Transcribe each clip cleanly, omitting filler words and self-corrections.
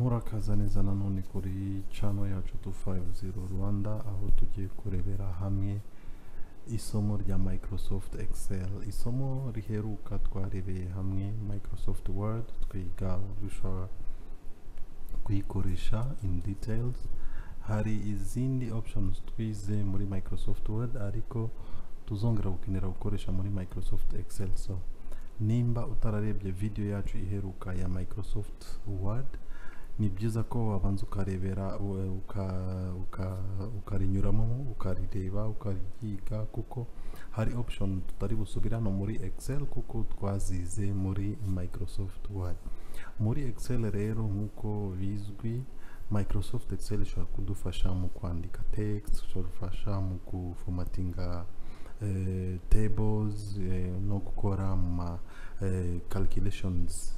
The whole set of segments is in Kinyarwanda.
murakaza neza nanone kuri channel yacu 250 Rwanda, aho tugiye kurebera hamwe isomo rya Microsoft Excel. Isomo riheruka twarebeye hamwe Microsoft Word, twiga ushobora kuyikoresha in details. Hari izindi options twize muri Microsoft Word ariko tuzongera gukenera gukoresha muri Microsoft Excel. So nimba utararebye video yacu iheruka ya Microsoft Word, ni byiza ko wabanza ukarebera ukarinyuramo ukarireba ukaryiga, kuko hari option tutari busubirano muri Excel kuko twazize muri Microsoft Word. Muri Excel rero nkuko bizwi, Microsoft Excel ishobora kudufasha mu kwandika text, ishobora kudufasha mu kuformatinga tables, no gukora ma calculations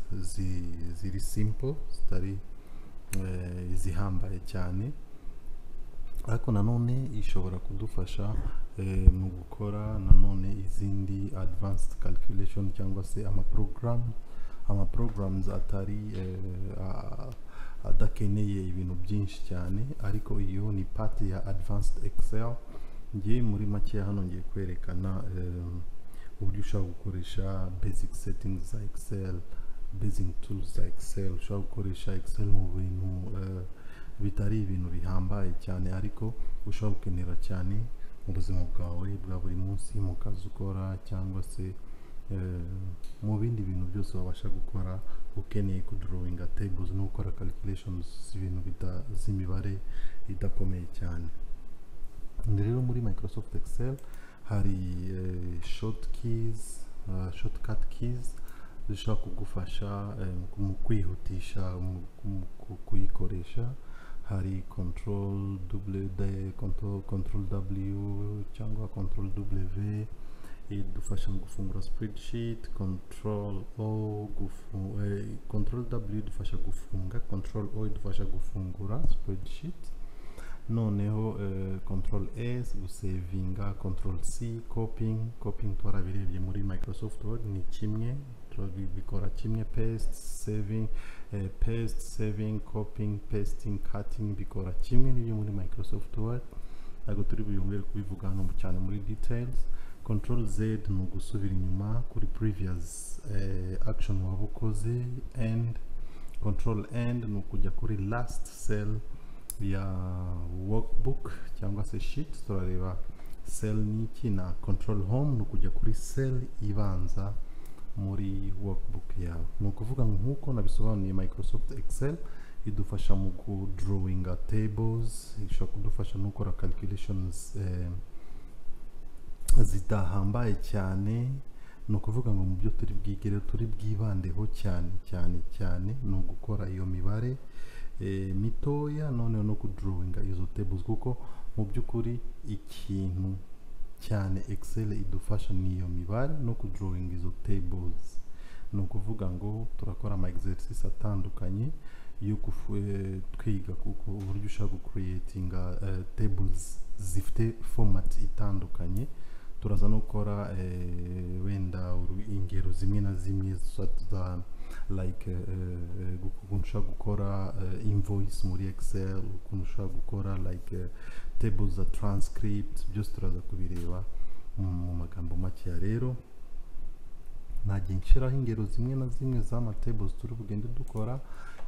ziri simple, zitari zihambaye cyane. Ariko nanone ishobora kudufasha mu gukora nanone izindi advanced calculation cyangwa se ama programs atari adakeneye ibintu byinshi cyane, ariko iyo ni part ya advanced Excel. Ngiye muri make hano ngiye kwerekana uburyo ushobora gukoresha basic settings za Excel, basic tools za Excel. Ushobora gukoresha Excel mu bintu bitari ibintu bihambaye cyane, ariko ushobora gukenera cyane mu buzima bwawe bwa buri munsi, mu kazi ukora cyangwa se mu bindi bintu byose wabasha gukora ukeneye kudrawinga tables no gukora calculations z'ibintu z'imibare idakomeye cyane. Rero muri Microsoft Excel hari shortcut keys zishobora kugufasha mu kwihutisha kuyikoresha. Hari control W cyangwa control W idufasha mu gufungura spreadsheet, control W idufasha gufunga, control O idufasha gufungura spreadsheet. Noneho control S gusavinga, control C copying twarabirebye muri Microsoft Word, ni kimwe bikora kimwe. Paste, saving, copying, pasting, cutting bikora kimwe n'ibyo muri Microsoft Word, ntabwo turi buyongere kubivuga hano cyane muri details. Control Z ni ugusubira inyuma kuri previous action waba ukoze, and control End ni ukujya kuri last cell ya workbook cyangwa se sheet. Turareba cell niki, na control Home ni ukujya kuri cell ibanza muri workbook yawe. Ni ukuvuga nkuko nabisobanuye, Microsoft Excel idufasha mu kudrawinga tables, ishobora kudufasha no gukora calculations zidahambaye cyane. Ni ukuvuga ngo mu byo turi bwigere turi bwibandeho cyane ni ugukora iyo mibare mitoya, none no kudrawinga izo tables, kuko mu by'ukuri ikintu cyane Excel idufasha niyo mibare no kudrawing izo tables. Ni ukuvuga ngo turakora ama exercice atandukanye yo twiga kuko uburyo ushaka creatinga tables zifite format itandukanye. Turaza no gukora wenda ingero zimwe na zimwe za like ukuntu ushaka gukora invoice muri Excel, ukuntu ushaka gukora like tables za transcript, byose turaza kubireba mu magambo make. Rero nagiye nshiraho ingero zimwe na zimwe z'ama tables turi bugende dukora.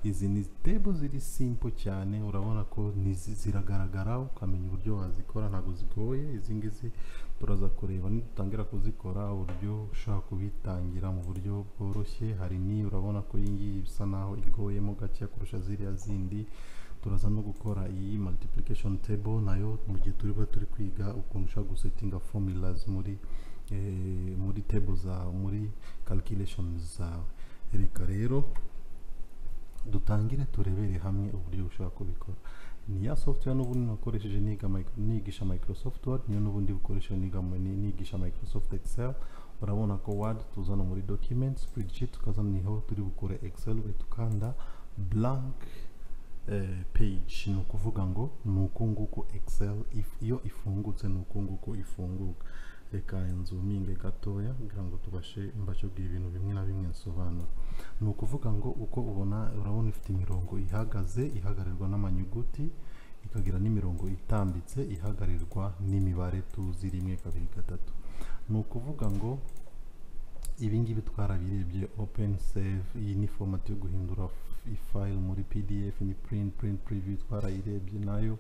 Izi ni tables ziri simple cyane, urabona ko ziragaragara ukamenya uburyo wazikora, ntabwo zigoye. Izi ngizi turaza kureba nidutangira kuzikora uburyo ushaka kubitangira mu buryo bworoshye. Hari ni urabona ko iyi ngiyi bisa naho igoyemo gake kurusha ziriya zindi. Turaza no gukora iyi multiplication table nayo mu gihe turi kwiga ukuntu ushaka gusettinga formulas muri tables za muri calculations zawe. Reka rero dutangire turebere hamwe uburyo ushaka kubikora. Ni ya software n'ubundi nakoresheje nigisha Microsoft Word, niyo n'ubundi bukoresha nigisha Microsoft Excel. Urabona ko Word tuzana muri documents, spreadsheet tukazana niho turi bukore Excel, tukanda blank page. Ni ukuvuga ngo ni uku nguku Excel iyo ifungutse ni uku nguku ifunguka. reka inzuminge gatoya kugira ngo mbashe kugira ibintu bimwe na bimwe nsobanura. Ni ukuvuga ngo uko urabona ifite imirongo ihagaze ihagarirwa n'amanyuguti, ikagira n'imirongo itambitse ihagarirwa n'imibare tuzi 1 2 3. Ni ukuvuga ngo ibi ngibi twarabirebye, open save, iyi ni format yo guhindura file muri PDF, ni print preview twarayirebye nayo,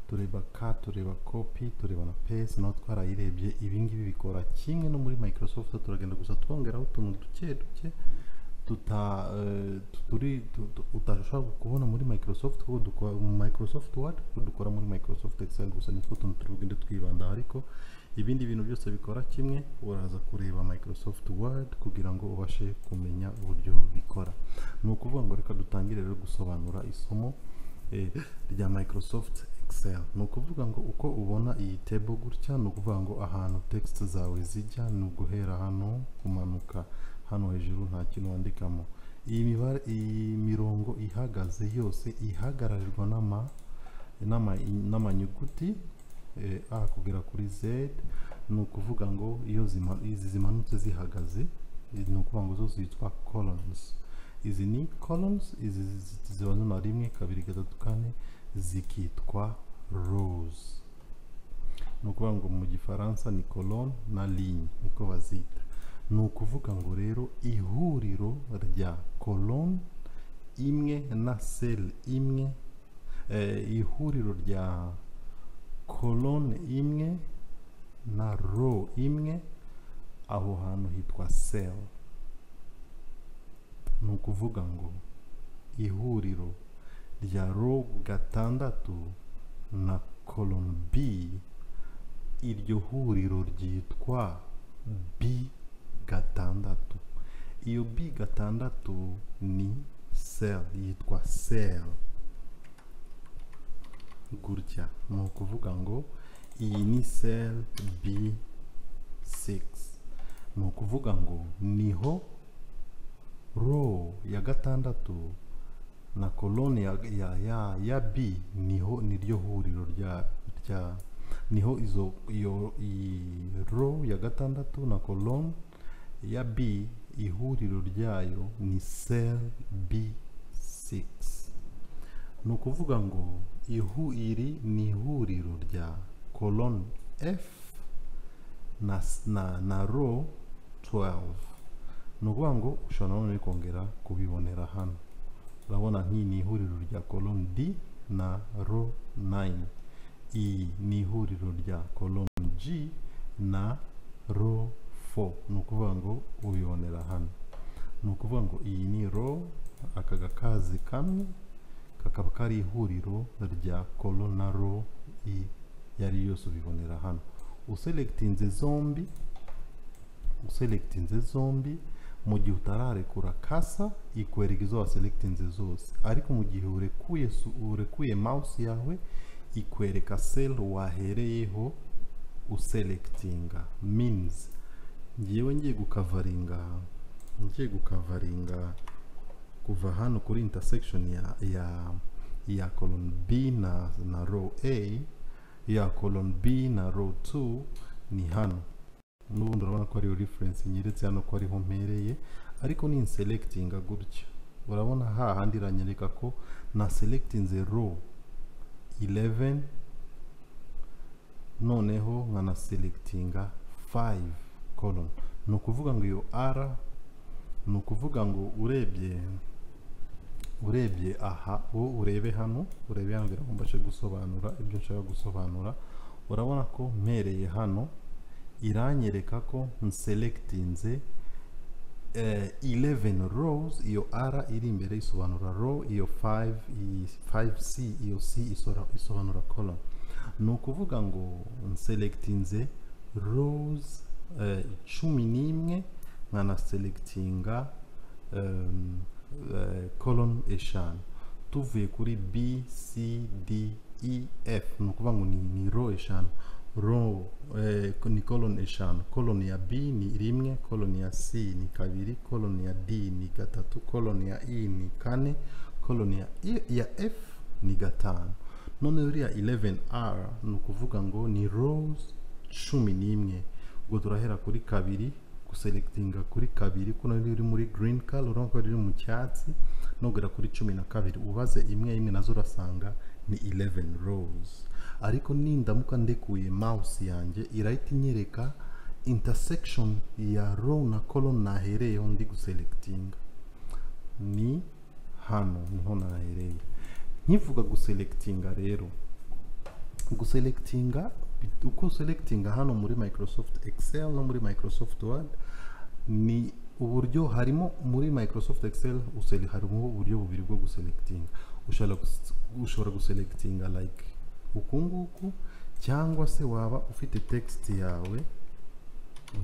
tureba cut, tureba copy, tureba na paste naho twarayirebye. Ibi ngibi bikora kimwe no muri Microsoft, turagenda gusa twongeraho utuntu duke utashobora kubona muri Microsoft kuko dukora mu Microsoft Word, dukora muri Microsoft Excel gusa, nitwo tuntu turugende twibanda. Ariko ibindi bintu byose bikora kimwe, uraza kureba Microsoft Word kugira ngo ubashe kumenya uburyo bikora. Ni ukuvuga ngo reka dutangire rero gusobanura isomo rya Microsoft Excel. Ni ukuvuga ngo uko ubona iyi table gutya, ni ukuvuga ngo ahantu text zawe zijya ni uguhera hano kumanuka hano hejuru, nta kintu wandikamo. Iyi mirongo ihagaze yose ihagararirwa n'amanyuguti A kugera kuri Z. Ni ukuvuga ngo iyo izi zimanutse zihagaze, ni ukuvuga ngo zo zitwa columns. Izi ni columns, izi zibanza na 1 2 3 4 zikitwa rows. Ni ukuvuga ngo mu gifaransa ni colonne na ligne niko bazita. Ni ukuvuga ngo rero ihuriro rya colonne imwe na cell imwe, ihuriro rya colonne imwe na row imwe, aho hantu hitwa cell. Ni ukuvuga ngo ihuriro rya row 6 na colonne B, iryo huriro ryitwa B6. Iyo B6 ni cell, yitwa cell gutya. Ni ukuvuga ngo iyi ni cell B6. Ni ukuvuga ngo niho row ya 6 na colonne ya B, niryo huriro niho iyo row ya 6 na colonne ya B, ihuriro ryayo ni cell B6. Ni ukuvuga ngo iri ni ihuriro rya colonne F na row 12. Ni ukuvuga ngo ushobora none kongera kubibonera hano. Urabona nk'iyi ni ihuriro rya colonne D na row 9. Iyi ni ihuriro rya colonne G na row 4. Ni ukuvuga ngo ubibonera hano. Ni ukuvuga ngo iyi ni row, aka gakazi kamwe kakaba kari ihuriro rya colonne na row yari yose ubibonera hano. Uselectinze zombi mu gihe utararekura kasa ikwereka izo waselectinze zose, ariko mu gihe urekuye mouse yawe ikwereka cell wahereyeho uselectinga. Means ngiyewe ngiye gukavaringa kuva hano kuri intersection ya column B na row A, ya column B na row 2 ni hano. N'ubundi urabona ko ari reference nyeretse hano ko ariho mpereye, ariko ni selectinga gutya. Urabona hahandi iranyereka ko na selectinze row 11, noneho nkana selectinga 5 column. Ni ukuvuga ngo iyo R, ni ukuvuga ngo urebye aha, urebe hano kugira ngo mbashe gusobanura ibyo nshaka gusobanura. Urabona ko mpereye hano iranyereka ko nselectinze 11 rows. Iyo R iri imbere isobanura row, iyo 5C, iyo C isobanura column. Ni ukuvuga ngo nselectinze rows 11 nkana selectinga column 5. Tuvuye kuri B, C, D, E, F, ni ukuvuga ngo ni row 5. Row ni column 5. Column ya B ni 1, column ya C ni 2, column ya D ni 3, column ya E ni 4, column ya F ni 5. None uriya 11R ni ukuvuga ngo ni rows 11. ubwo turahera kuri kabiri, guselectinga kuri kabiri kuno riri muri green color, urumva riri mu cyatsi, nogera kuri 12 ubaze imwe imwe nazo urasanga ni 11 rows. Ariko nindamuka ndekuye mouse yanjye irahita inyereka intersection ya row na column nahereyeho ndi guselectinga. Ni hano niho nahereye. Nkivuga guselectinga rero, guselectinga uko selectinga hano muri Microsoft Excel no muri Microsoft Word ni uburyo harimo muri Microsoft Excel harimo uburyo bubiri bwo guselectinga. Ushobora guselectinga like uku nguku, cyangwa se waba ufite text yawe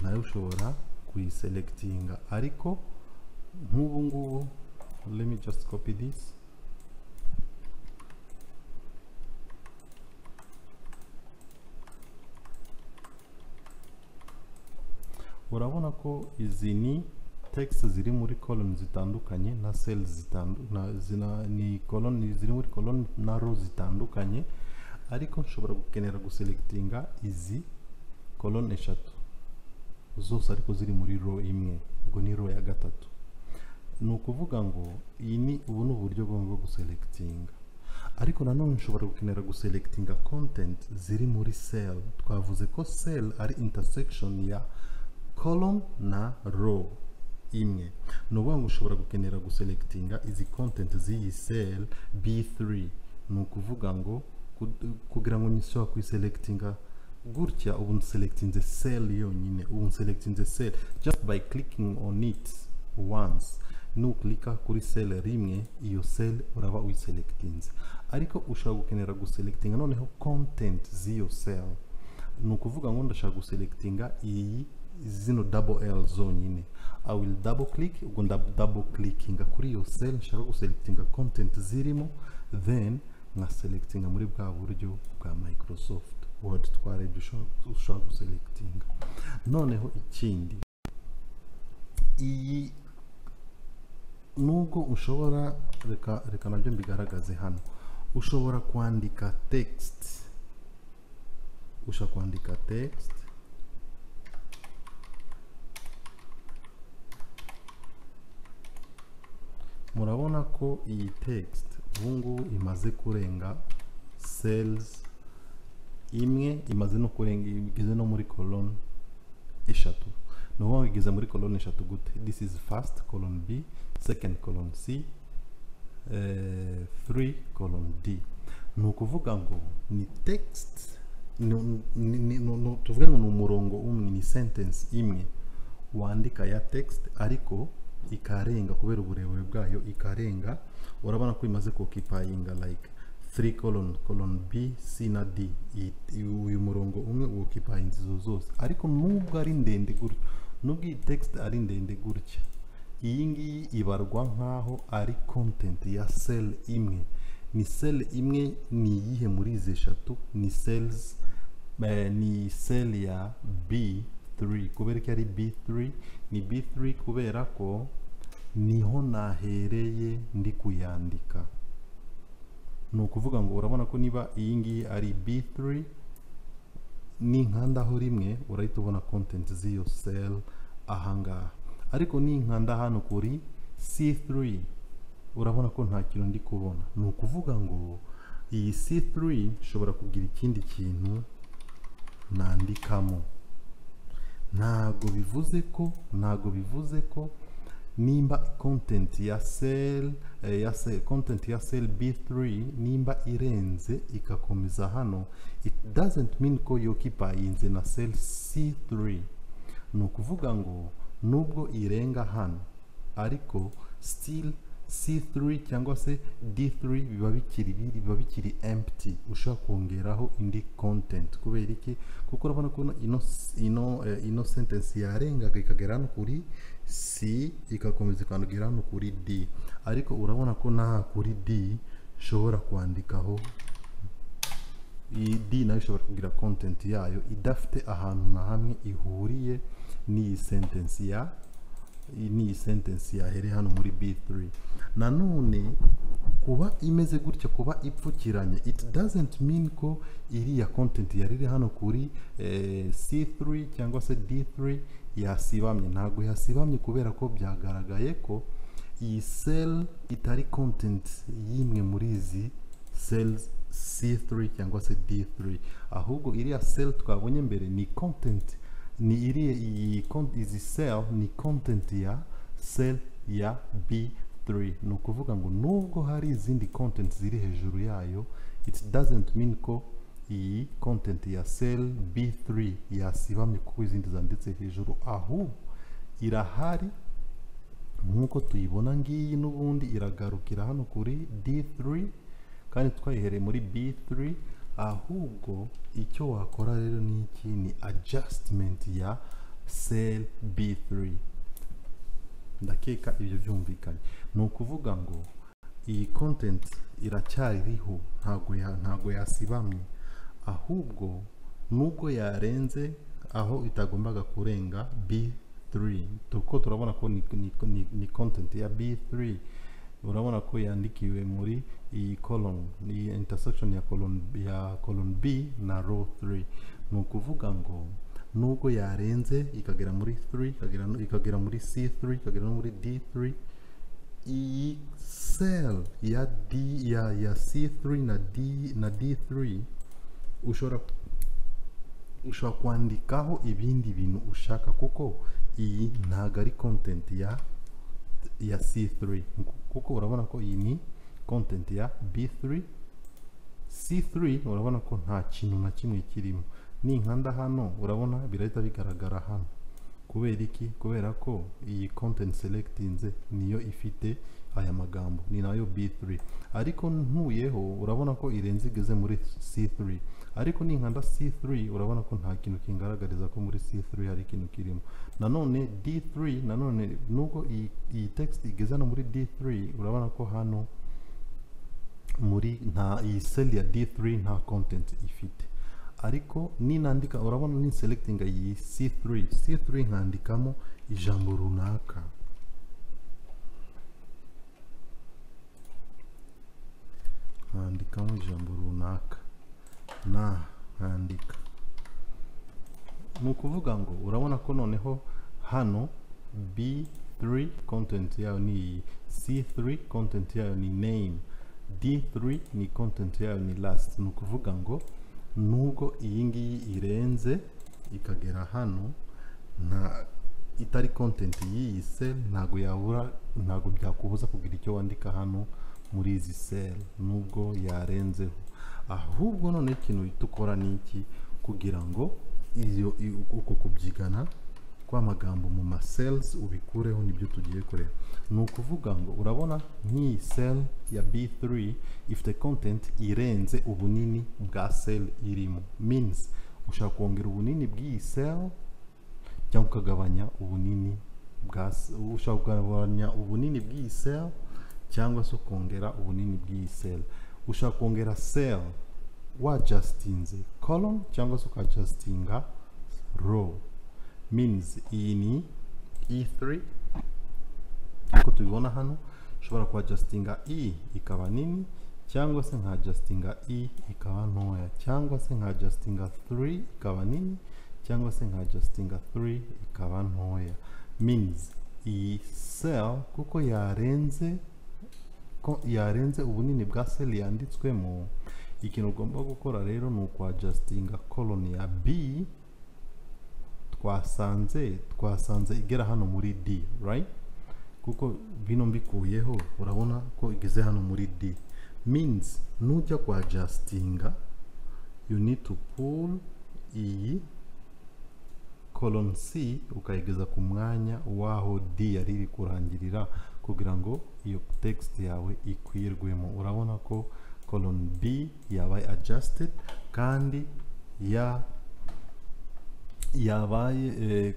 nayo ushobora kuyiselectinga. Ariko nk'ubu ngubu, let me just copy this. Urabona ko izi ni text ziri muri column zitandukanye na cells ni column ziri muri column na row zitandukanye, ariko nshobora gukenera guselectinga izi column eshatu zose ariko ziri muri row imwe, ubwo ni row ya gatatu. Ni ukuvuga ngo ubu ni uburyo bwo guselectinga. Ariko nanone nshobora gukenera guselectinga content ziri muri cell. Twavuze ko cell ari intersection ya column na row imwe. Nuvuga ngo ushobora gukenera guselectinga izi content z'iyi cell B3. Ni ukuvuga ngo kugira ngo nishobora kuyiselectinga gutya, ubu nselectinze cell yonyine, ubu nselectinze cell just by clicking on it once. Nuklika kuri cell rimwe, iyo cell uraba uyiselectinze. Ariko ushobora gukenera guselectinga noneho content z'iyo cell. Ni ukuvuga ngo ndashaka guselectinga iyi zino double L zonyine. I will double click, ubwo double clickinga kuri iyo cell nshaka guselectinga content zirimo, then nka selectinga muri bwa buryo bwa Microsoft Word twarebye ushobora guselectinga. Noneho ikindi, iyi nubwo ushobora reka nabyo mbigaragaze hano, ushobora kwandika text. Ushobora kwandika text, murabona ko iyi text ubungu imaze kurenga cells imwe, imaze no kurenga, igeze no muri column eshatu. No igeze muri column eshatu gute? This is first column B, second column C, 3 column D. Ni ukuvuga ngo ni text, tuvuge ngo ni umurongo umwe, ni sentence imwe wandika ya text, ariko ikarenga kubera uburebure bwayo, ikarenga. Urabona ko imaze occupyinga like 3 column B, C na D. Uyu murongo umwe occupying izo zose. Ariko nubwo ari ndende gutya, nubwo iyi text ari ndende gutya, iyi ngiyi ibarwa nkaho ari content ya cell imwe. Ni cell imwe ni iyihe muri izi eshatu? Ni cells, ni cell ya B3. Kubera ko ari B3, ni B3 kubera ko niho nahereye ndi kuyandika. Ni ukuvuga ngo urabona ko niba iyi ngiyi ari B3, ni nkandaho rimwe urahita ubona content z'iyo cell ahangaha. Ariko ni nkanda hano kuri C3, urabona ko nta kintu ndi kubona. Ni ukuvuga ngo iyi C3 ishobora kugira ikindi kintu nandikamo. Ntago bivuze ko nimba content ya cell B3 nimba irenze ikakomeza hano, it doesn't mean ko yoccupyinze na cell C3. Ni ukuvuga ngo nubwo irenga hano, ariko still C3 cyangwa se D3 biba bikiri empty. Ushaka kongeraho indi content. Kubera iki? Kuko urabona ko ino sentence yarengaga ikagera hano kuri C, ikakomeza ikandugera hano kuri D. Ariko urabona ko na kuri D shobora kwandikaho, iyi D nayo ishobora kugira content yayo idafite ahantu na hamwe ihuriye n'iyi sentence yahere hano muri B3. Nanone kuba imeze gutya, kuba ipfukiranye, it doesn't mean ko iriya content yari iri hano kuri C3 cyangwa se D3 yasibamye. Ntabwo yasibamye kubera ko byagaragaye ko iyi cell itari content y'imwe muri izi cells C3 cyangwa se D3, ahubwo iriya cell twabonye mbere ni content, ni iriya izi cell ni content ya cell ya B3. ni ukuvuga ngo nubwo hari izindi content ziri hejuru yayo, it doesn't mean ko iyi content ya cell B3 yasibamye kuko izindi zanditse hejuru, ahubwo irahari nk'uko tuyibona ngiyi, n'ubundi iragarukira hano kuri D3 kandi twayihereye muri B3. ahubwo icyo wakora rero ni iki, ni adjustment ya cell B3. ndakeka ibyo byumvikanye. ni ukuvuga ngo iyi content iracyariho, ntabwo yasibamye, ahubwo nubwo yarenze aho itagombaga kurenga B3, kuko turabona ko ni content ya B3. urabona ko yandikiwe muri iyi column, iyi intersection ya column B na row 3. ni ukuvuga ngo nubwo yarenze ikagera muri 3, ikagera muri C3, ikagera muri D3, iyi cell ya C3 na D3 ushobora kwandikaho ibindi bintu ushaka, kuko iyi ntabwo ari content ya C3, kuko urabona ko iyi ni content ya B3. C3 urabona ko nta kintu na kimwe kirimo. ninkanda hano urabona birahita bigaragara hano. kubera iki? kubera ko iyi content selectinze niyo ifite aya magambo, ni nayo B3. ariko ntuyeho urabona ko irenze igeze muri C3, ariko ninkanda C3 urabona ko nta kintu kingaragariza ko muri C3 hari ikintu kirimo. nanone D3, nanone nubwo iyi text igeze no muri D3, urabona ko hano muri iyi cell ya D3 nta content ifite. ariko ninandika, urabona ni selecting iyi C3 nkandikamo ijambo runaka, nkandika. ni ukuvuga ngo urabona ko noneho hano B3 content yayo ni C3 content yayo ni name, D3 ni content yayo ni last. ni ukuvuga ngo nubwo iyi ngiyi irenze ikagera hano, itari content y'iyi cell, ntabwo byakubuza kugira icyo wandika hano muri izi cell nubwo yarenzeho. ahubwo none ikintu dukora ni iki, kugira ngo uko kubyigana kw'amagambo mu ma cells ubikureho, nibyo tugiye kureba. ni ukuvuga ngo urabona nk'iyi cell ya B3 ifite content irenze ubunini bwa cell irimo, means ushaka kongera ubunini bw'iyi cell cyangwa ukagabanya ubunini bw'iyi cell cyangwa se ukongera ubunini bw'iyi cell. ushaka kongera cell wajustinze column cyangwa se ukajustinga row, means iyi ni E3 uko tubibona hano. ushobora kuadjustinga E ikaba nini, cyangwa se nkadjustinga E ikaba ntoya, cyangwa se nkadjustinga 3 ikaba nini, cyangwa se nkadjustinga 3 ikaba ntoya. means iyi cell kuko yarenze ubunini bwa cell yanditswemo, ikintu ugomba gukora rero ni ukwadjustinga column ya B twasanze igera hano muri D, right? kuko bino mbikuyeho urabona ko igeze hano muri D. means nujya kwadjustinga, you need to pull iyi column C ukayigeza ku mwanya waho D yari iri kurangirira, kugira ngo iyo text yawe ikwirwemo. urabona ko column B yabaye adjusted kandi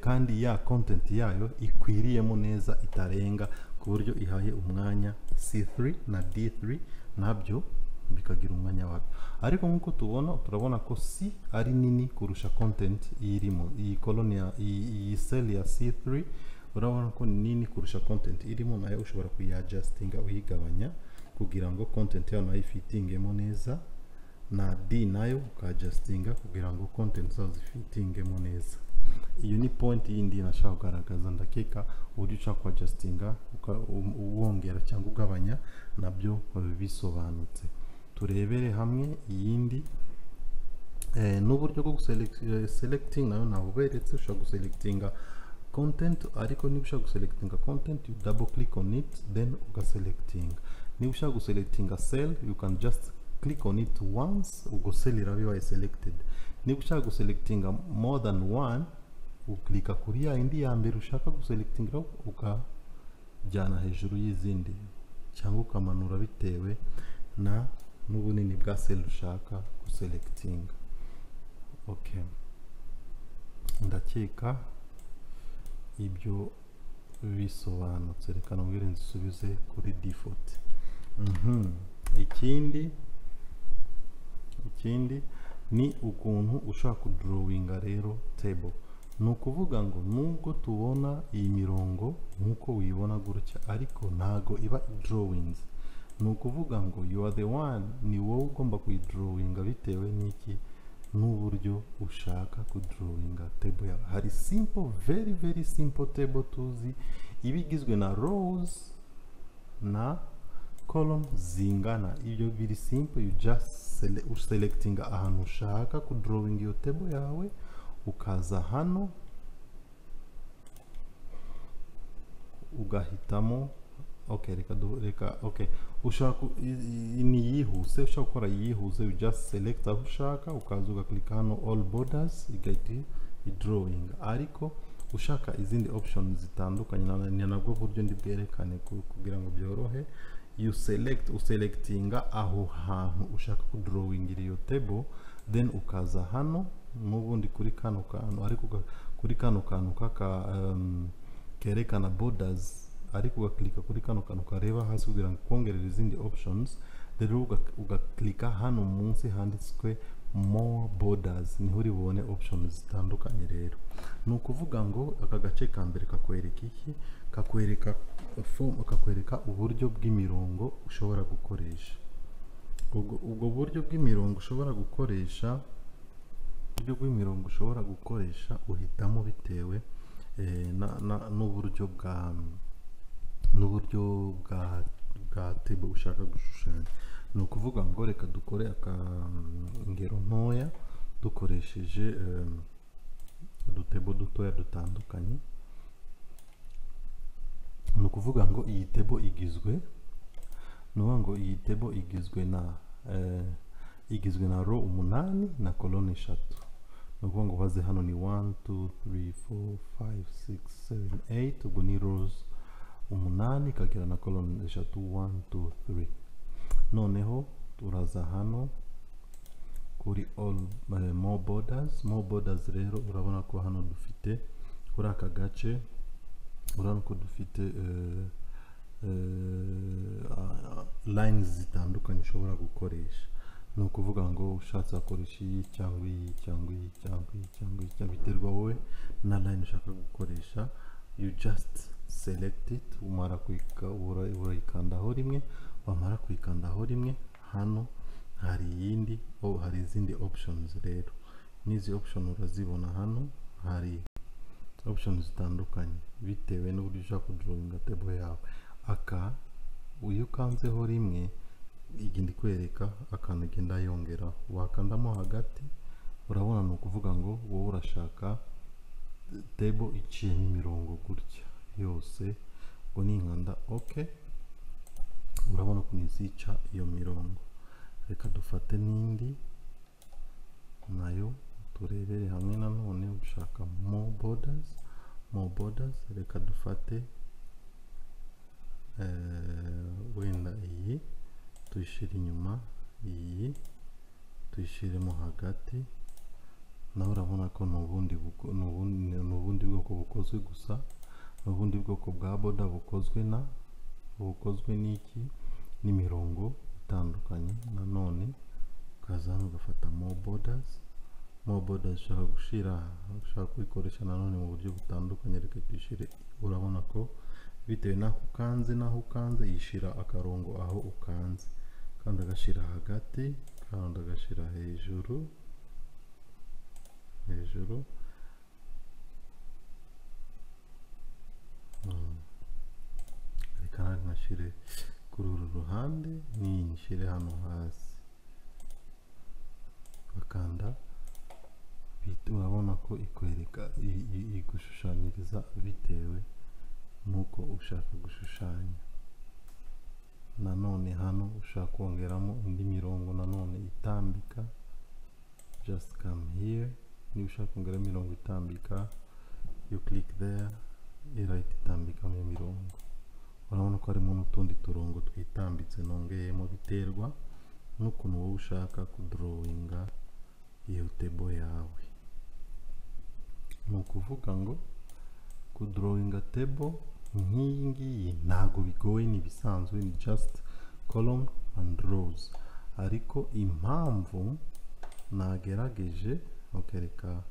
kandi ya content yayo ikwiriyemo neza, itarenga, ku buryo ihaye umwanya C3 na D3 nabyo bikagira umwanya wabyo. ariko nk'uko turabona ko C ari nini kurusha content irimo. iyi column iyi cell ya C3 urabona ko ni nini kurusha content irimo, nayo ushobora kuyadjustinga uyigabanya kugira ngo content yawe nayo ifitingemo neza, na D nayo ukadjustinga kugira ngo content zawe zifitingemo neza. Iyo ni point yindi nashaka kugaragaza. Ndakeka uburyo ushaka kwadjustinga uwongera cyangwa ugabanya nabyo bisobanutse. Turebere hamwe iyindi n'uburyo bwo selecting nayo nabuberetse. Ushaka guselectinga content, ariko niba ushaka guselectinga content you double click on it then ugaselectinga. Niba ushaka guselectinga cell you can just click on it once, ubwo cell irabibaye selected. Niba ushaka guselectinga more than one, uklika kuri ya indi ya mbere ushaka guselectinga ukajyana hejuru y'izindi cyangwa ukamanura bitewe na n'ubunini bwa cell ushaka guselectinga. Okay, ndakeka ibyo bisobanutse. Reka nongere nsubize kuri default. Ikindi ni ukuntu ushaka kudrawinga rero table. Ni ukuvuga ngo nubwo tubona iyi mirongo nkuko uyibona gutya, ariko ntago iba drawings. Ni ukuvuga ngo you are the one, ni wowe ugomba kuyidrawinga bitewe n'iki, n'uburyo ushaka kudrawinga table yawe. Hari simple, very simple table tuzi ibigizwe na rows na column zingana. Ibyo biri simple, you just selecting ahantu ushaka kudrawing iyo table yawe, ukaza hano ugahitamo. Okay, okay, ushaka ni yihuse, ushaka gukora yihuse, you just select aho ushaka, ukaza ugaklik hano all borders igahita drawing. Ariko ushaka izindi options zitandukanye ni nabwo buryo ndi bwerekane kugira ngo byorohe. You selectinga aho hantu ushaka kudrawing iyo table, then ukaza hano n'ubundi kuri kano kantu, ariko kuri kano kantu kerekana borders, ariko ugaklika kuri kano kantu kareba hasi kugira ngo kongerere izindi options. Rero ugaklika hano munsi handitswe more borders, niho uri bubone options zitandukanye. Rero ni ukuvuga ngo aka gace ka mbere kakwereka iki, kakwereka uburyo bw'imirongo ushobora gukoresha. Ubwo buryo bw'imirongo ushobora gukoresha uhitamo bitewe n'uburyo bwa table ushaka gushushanya. Ni ukuvuga ngo reka dukore ingero ntoya dukoresheje udutable dutoya dutandukanye. Ni ukuvuga ngo iyi table igizwe na row 8 na colonne 3. Ni ukuvuga ngo baze hano ni 1 2 3 4 5 6 7 8, ubwo ni rows 8 kagera na colonne 3 1 2 3. Noneho turaza hano kuri all more borders. Rero urabona ko hano dufite kuri aka gace, urabona ko dufite lines zitandukanye ushobora gukoresha. Ni ukuvuga ngo ushatse gukoresha iyi cyangwa biterwa wowe na line ushaka gukoresha. You just select it, umara urayikandaho rimwe. Wamara kuyikandaho rimwe, hano hari izindi options. Rero n'izi option urazibona hano, hari options zitandukanye bitewe n'uburyo ushaka kudrawinga table yawe. Uyu ukanzeho rimwe igenda kwereka akantu igenda yongera, wakandamo hagati urabona. Ni ukuvuga ngo wowe urashaka table iciyemo imirongo gutya yose, ngo ninkanda okay, urabona ko nizica iyo mirongo. Reka dufate n'indi nayo turebere hamwe. Nanone ushaka more borders, reka dufate wenda iyi tuyishire inyuma, iyi tuyishiremo hagati. naho urabona ko n'ubundi bwoko bukozwe gusa, n'ubundi bwoko bwa border bukozwe n'iki n'imirongo itandukanye. Nanone ukaza hano ugafata more borders, more borders ushaka kubikoresha nanone mu buryo butandukanye. Reka tuyishire, urabona ko bitewe n'aho ukanze yishira akarongo aho ukanze, kandi agashira hagati, kandi agashira hejuru reka nkashire kuri uru ruhande, n'iyi nshire hano hasi, bakanda urabona ko ikwereka igushushanyiriza bitewe nuko ushaka gushushanya. Nanone hano ushaka kongeramo indi mirongo nanone itambika, just come here. Niba ushaka kongera mirongo itambika, you click there, irahita itambika mu mirongo. Urabona ko harimo n'utundi turongo twitambitse nongeyemo, biterwa n'ukuntu wowe ushaka kudrawinga iyo table yawe. Ni ukuvuga ngo kudrawinga table nk'iyi ngiyi ntago bigoye, ni bisanzwe, ni just column and rows. Ariko impamvu nagerageje, reka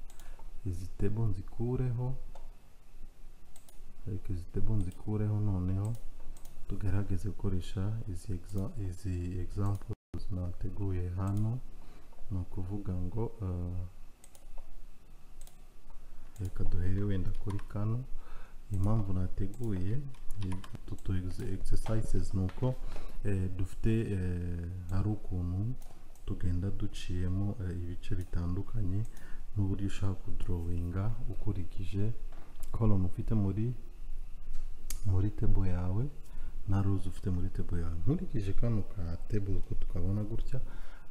izi table nzikureho, noneho tugerageze gukoresha izi examples nateguye hano. Ni ukuvuga ngo reka duhere wenda kuri kano. Impamvu nateguye tutu exercises nuko dufite hari ukuntu tugenda duciyemo ibice bitandukanye n'uburyo ushaka kudrawinga ukurikije column ufite muri table yawe na rows ufite muri table yawe. Nkurikije kano ka table uko tukabona gutya,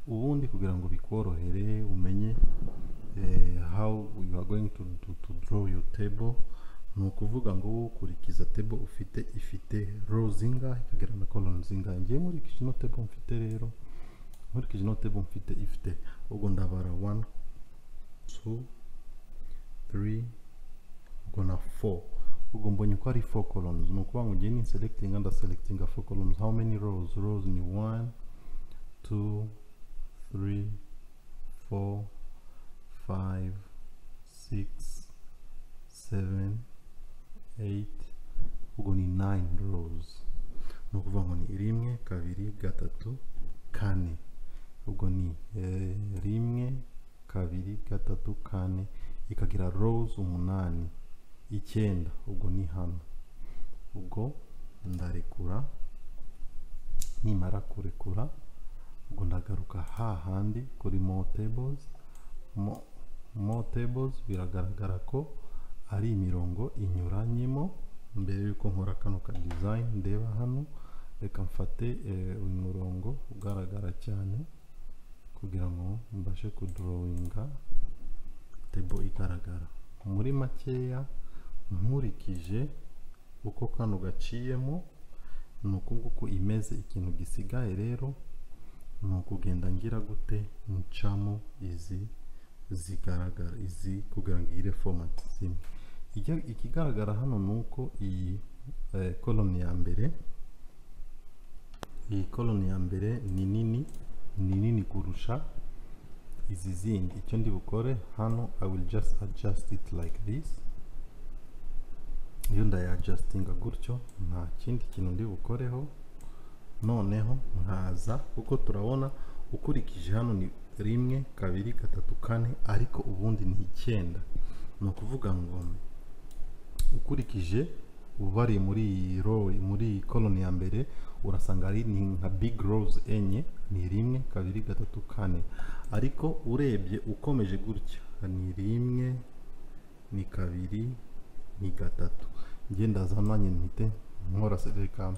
ubundi kugira ngo bikorohere umenye how you are going to draw your table, ni ukuvuga ngo ukurikiza table ifite rows zingahe ikagira na columns zingahe. Ngiye nkurikije ino table mfite rero, ifite ubwo ndabara 1 2 3 ubwo na 4, ubwo mbonye ko ari 4 columns. Ni ukuvuga ngo ngiye ni selecting and selecting 4 columns. How many rows? Rows ni 1 2 3 4 5 6 7 8, ubwo ni 9 rows. Ni ukuvuga ngo ni 1 2 3 4, ubwo ni 1 2 3 4, ikagira rows 8 9, ubwo ni hano. Ubwo ndarekura, nimara kurekura ubwo ndagaruka hahandi kuri more tables. Biragaragara ko ari imirongo inyuranyemo. Mbere yuko nkora kano ka design ndeba hano, reka mfate uyu murongo ugaragara cyane kugira ngo mbashe kudrawinga table igaragara. Muri makeya nkurikije uko kano gaciyemo, ni uko nguko imeze. Ikintu gisigaye rero ni ukugenda ngira gute ncamo izi zigaragara, izi kugira ngo igire format zimwe. Ikigaragara hano ni uko iyi column ya mbere ni nini kurusha izi zindi. Icyo ndi bukore hano, I will just adjust it like this. Iyo ndayadjustinga gutyo, nta kindi kintu ndi bukoreho. Noneho nkaza, kuko turabona ukurikije hano ni 1 2 3 4, ariko ubundi ni 9. Ni ukuvuga ngo ukurikije ubari muri row, muri column ya mbere, urasanga ari nka big rows enye, ni 1 2 3 4. Ariko urebye ukomeje gutya ni 1 ni 2 ni 3. Ngenda zamanye mpite nkora seleka,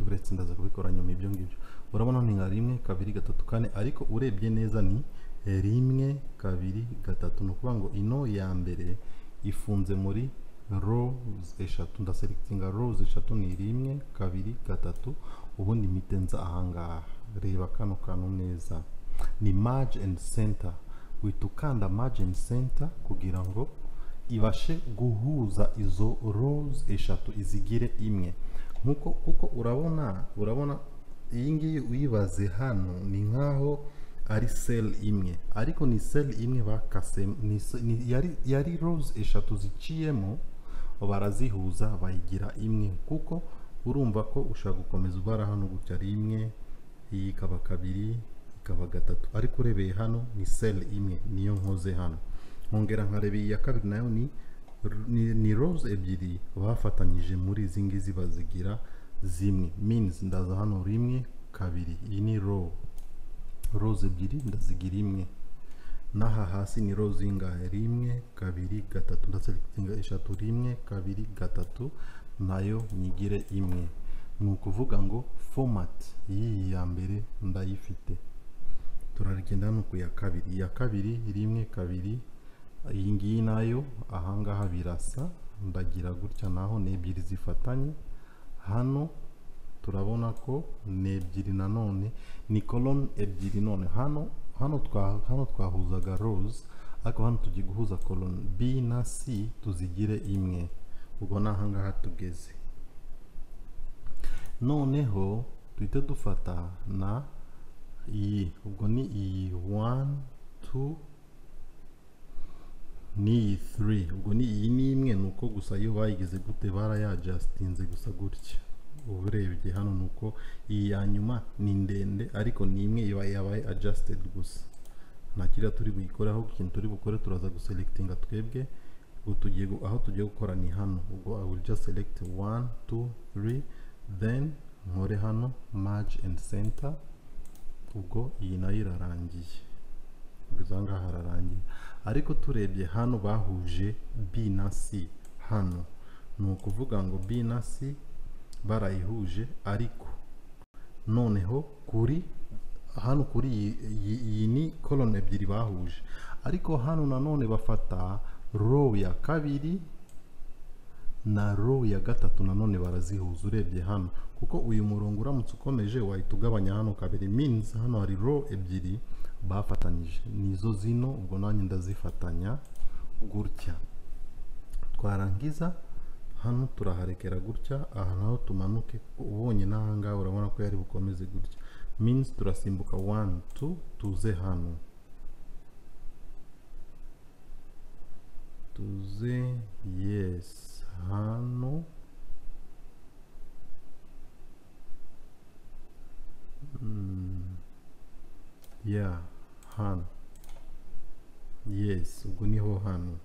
uretse ndaza kubikora nyuma ibyo ngibyo. Urabona ni nka 1 2 3 4, ariko urebye neza ni 1 2 3. Ni ukuvuga ngo ino ya mbere ifunze muri rows eshatu. Ndaselectinga rows eshatu, ni 1 2 3. Ubundi mitenza ahangaha, reba kano kantu neza, ni merge and center. Witukanda merge and center kugira ngo ibashe guhuza izo rows eshatu izigire imwe. Kuko urabona iyi ngiyi uyibaze hano ni nkaho ari cell imwe, ariko ni cell imwe bakase, yari rows eshatu ziciyemo barazihuza bayigira imwe, kuko urumva ko ushaka gukomeza ubara hano gutya rimwe, iyi ikaba kabiri, ikaba gatatu, ariko urebeye hano ni cell imwe niyo nkoze hano. Nkongera nkarebeye iya kabiri nayo ni rows ebyiri bafatanyije muri izi ngizi bazigira zimwe, means ndaza hano rimwe kabiri, iyi ni rows ebyiri ndazigira imwe, naha hasi ni rows ingahe, rimwe kabiri gatatu, ndaselectinga eshatu, rimwe kabiri gatatu, nayo nyigire imwe. Ni ukuvuga ngo format y'iyi ya mbere ndayifite. Turagenda hano ku ya kabiri, iya kabiri rimwe kabiri, iyi ngiyi nayo ahangaha birasa, ndagira gutya, naho ni ebyiri zifatanye. Hano turabona ko ni ebyiri, nanone ni column ebyiri. None hano twahuzaga rows, ariko hano tugiye guhuza column B na C tuzigire imwe, ubwo nahangaha tugeze. Noneho tuhite dufata na iyi, ubwo ni iyi 1 2 ni 3, ubwo ni iyi ni imwe, nuko gusa iyo bayigeze gute barayadjustinze gusa gutya. Uburebye hano nuko iyi ya nyuma ni ndende, ariko ni imwe yabaye adjusted gusa. Nakira turi buyikoreho, ikintu turi bukore turaza guselectinga twebwe, aho tugiye gukora ni hano. Ubwo I will just select 1 2 3, then nkore hano merge and center. Ubwo iyi nayo irarangiye, ubwo hararangiye. Ariko turebye hano bahuje B na C hano, ni ukuvuga ngo B na C barayihuje, ariko noneho hano kuri iyi ni column ebyiri bahuje, ariko hano nanone bafata row ya kabiri na row ya gatatu nanone barazihuza. Urebye hano, kuko uyu murongo uramutse ukomeje wahita ugabanya hano kabiri, means hano hari row ebyiri bafatanyije, nizo zino. Ubwo nanjye ndazifatanya gutya. Twarangiza hano turaharekera gutya, aha naho tumanuke. Ubonye n'ahangaha urabona ko yari bukomeze gutya, means turasimbuka 1 2 tuze hano, yes hano, hano yes, ubwo niho hano.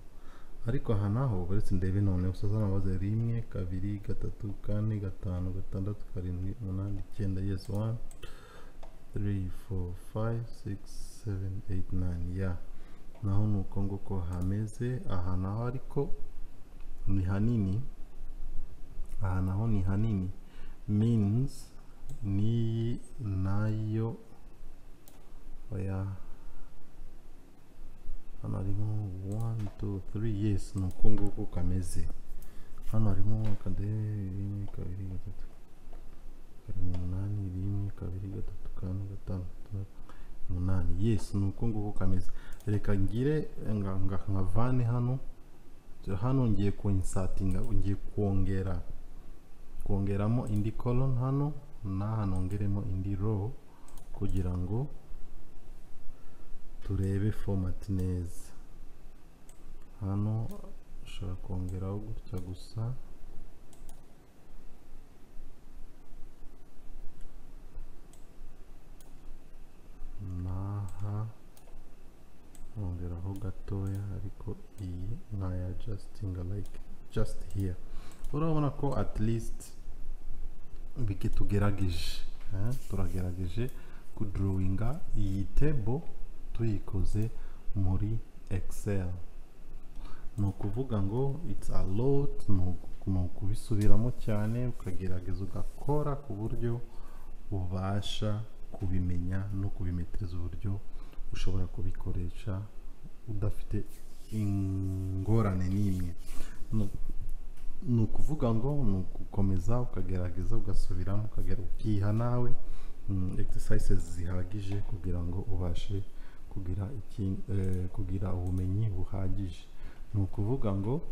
Ariko aha naho uretse ndebe none usaza nabaze rimwe kabiri gatatu kane gatanu gatandatu karindwi umunani icyenda, yes 1 3 4 5 6 7 8 9, naho nuko nguko hameze. Aha naho ariko ni hanini, aha naho ni hanini, means ni nayo hano harimo 1 2 3, yes nuko nguko kameze. Hano harimo rimwe kabiri gatatu karindwi umunani, rimwe kabiri gatatu kane gatanu umunani, yes nuko nguko kameze. Reka ngire nkavane hano ngiye kuinsertinga, ngiye kongeramo indi column hano, n'aha nongeremo indi row kugira ngo turebe format neza. Hano ushaka kongeraho gutya gusa, naha ongeraho gatoya, ariko iyi nkaya adjustinga like just here. Urabona ko at least bike tugerageje, turagerageje kudrawinga iyi table tuyikoze muri Excel. Ni ukuvuga ngo it's a lot, ni ukubisubiramo cyane, ukagerageza ugakora ku buryo ubasha kubimenya no kubimetereza, uburyo ushobora kubikoresha udafite ingorane n'imwe. Ni ukuvuga ngo ni ugukomeza ukagerageza ugasubiramo, ukiha nawe exercises zihagije kugira ngo ubashe kugira ubumenyi buhagije. Ni ukuvuga ngo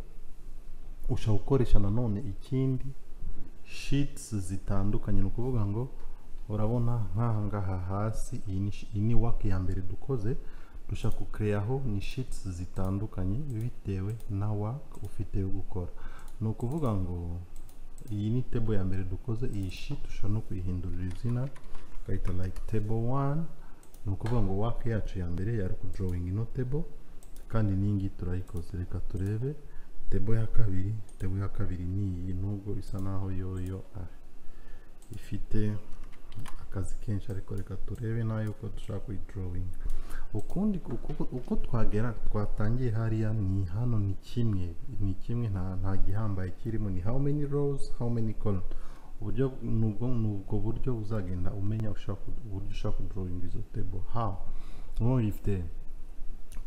ushobora gukoresha nanone ikindi sheets zitandukanye. Ni ukuvuga ngo urabona nk'ahangaha hasi iyi ni work ya mbere dukoze, dushaka kucreaho ni sheets zitandukanye bitewe na work ufite yo gukora. Ni ukuvuga ngo iyi ni table ya mbere dukoze, iyi sheet ushobora no kuyihindurira izina ukayita like table 1. ni ukuvuga ngo work yacu ya mbere yari ku drawing ino table, kandi n'ingi turayikoze. Reka turebe table ya kabiri. Table ya kabiri ni iyi, nubwo isa naho yoyo ifite akazi kenshi, ariko reka turebe nayo uko dushaka kuyi drawing. Ukundi uko twatangiye hariya ni hano, ni kimwe nta gihambaye kirimo, ni how many rows how many columns. Uburyo nubwo buryo uzagenda umenya uburyo ushaka drawing izo table. How no ifite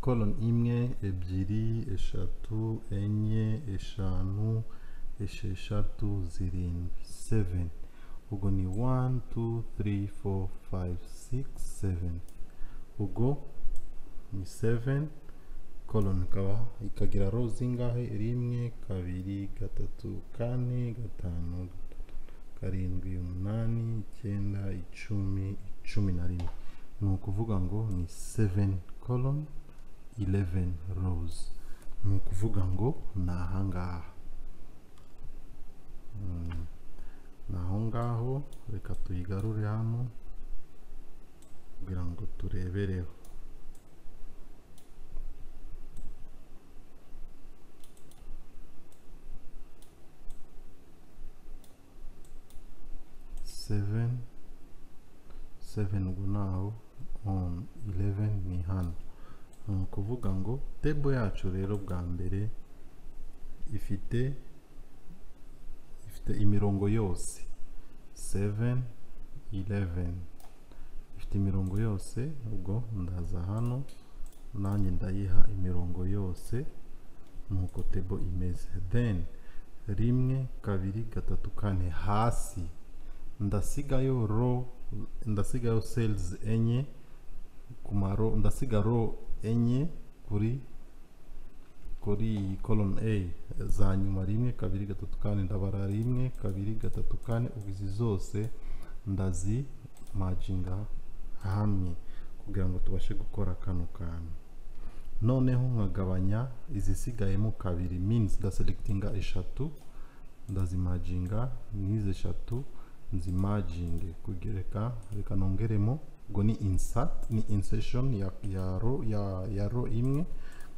column imwe, ebyiri, eshatu, enye, eshanu, esheshatu, zirindwi, 7. ubwo ni 1 2 3 4 5 6 7. ubwo ni 7 column ikagira rows zingahe? 1 2 3 4 5 karindwi, 8 9 10 11. ni ukuvuga ngo ni 7 column 11 rows. ni ukuvuga ngo ni ahangaha, naho ngaho. Reka tuyigarure hano kugira ngo turebereho. seven ubwo naho on 11 ni hano. ni ukuvuga ngo table yacu rero bwa mbere ifite imirongo yose 7 11 ifite imirongo yose. ubwo ndaza hano nanjye ndayiha imirongo yose nuko table imeze. Then 1 2 3 4 hasi ndasigayo row, ndasigayo cells enye kumaro, ndasiga row enye kuri column A za nyuma. 1 2 3 4 ndabara 1 2 3 4. ubizi zose ndazi marginga hamwe kugira ngo tubashe gukora kano kantu. noneho nkagabanya izisigayemo kabiri, means ndaselectinga eshatu ndazimarginga, nize eshatu nzimarginge kugereka. reka nongeremo, ubwo ni insert, ni insertion ya row imwe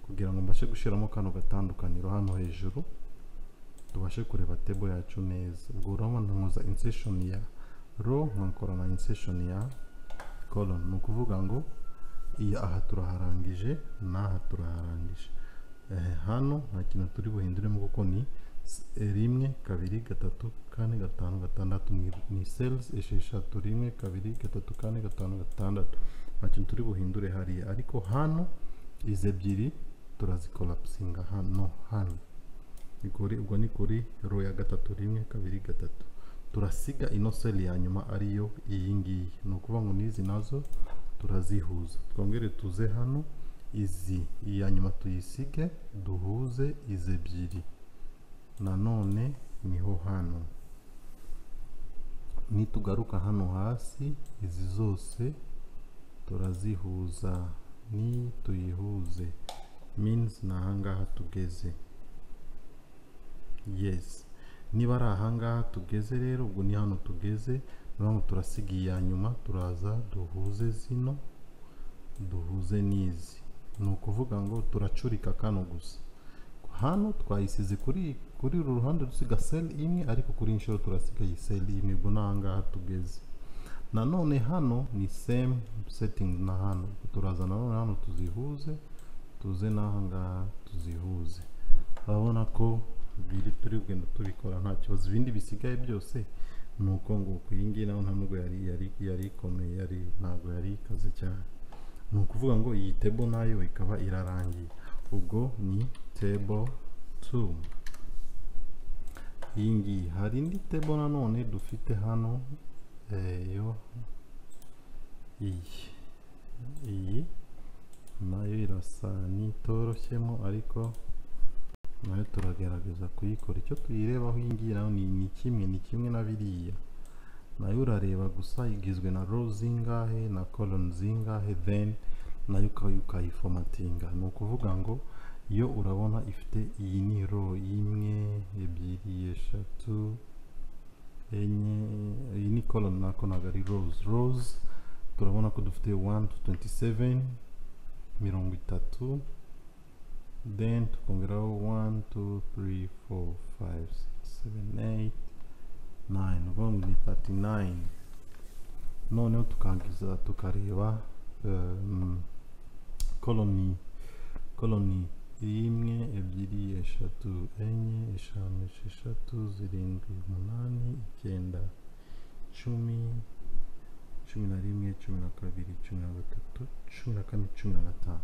kugira ngo mbashe gushiramo kano gatandukaniro hano hejuru tubashe kureba table yacu neza. ubwo urabona nkoza insertion ya row nkakora na insertion ya column. ni ukuvuga ngo iya aha turaharangije n'aha turaharangije. hano nta kintu turi buhinduremo kuko ni 1 2 3 4 5 6 ni cells esheshatu. 1 2 3 4 5 6 nta kintu turi buhindure hariya, ariko hano izi ebyiri turazikollapsinga hano. ubwo ni kuri row ya gatatu. 1 2 3 turasiga ino cell ya nyuma ariyo iyi ngiyi. ni ukuvuga ngo nizi nazo turazihuza. twongere tuze hano, iyi ya nyuma tuyisige, duhuze izi ebyiri. nanone niho hano nitugaruka hano hasi, izi zose turazihuza. ni tuyihuze means na ahangaha tugeze. yes, niba ari ahangaha tugeze rero, ubwo ni hano tugeze. niyo turasiga iya nyuma, turaza duhuze zino, duhuze n'izi. ni ukuvuga ngo turacurika kano gusa. hano twayisize kuri uru ruhande dusiga cell imwe, ariko kuri inshuro turasiga iyi cell imwe. ubwo n'ahangaha tugeze. nanone hano ni same setting na hano, turaza nanone hano tuzihuze, tuze n'ahangaha tuzihuze. urabona ko biri turi kugenda tubikora nta kibazo. ibindi bisigaye byose ni uko ngo iyi ngiyi naho nta nubwo yari ikomeye, ntabwo yari ikaze cyane. ni ukuvuga ngo iyi table nayo ikaba irarangiye. ubwo ni table 2. iyi ngiyi hari indi table nanone dufite hano, yo iyi nayo irasa n'itoroshyemo, ariko nayo turagerageza kuyikora. icyo tuyirebaho iyi ngiyi nayo ni kimwe na biriya. nayo urareba gusa igizwe na rows zingahe na columns zingahe, then nayo ukayiformatinga. Ni ukuvuga ngo iyo urabona ifite iyi ni row imwe ebyiri eshatu enye, iyi ni column nako ntabwo ari rows turabona ko dufite 1 to 27 30, then tukongeraho 1 2 3 4 5 6 7 8 9, uvuga ngo ni 39. noneho tukangiza tukareba koloni imwe ebyiri eshatu enye eshanu esheshatu zirindwi umunani icyenda 10 11 12 13 14 15.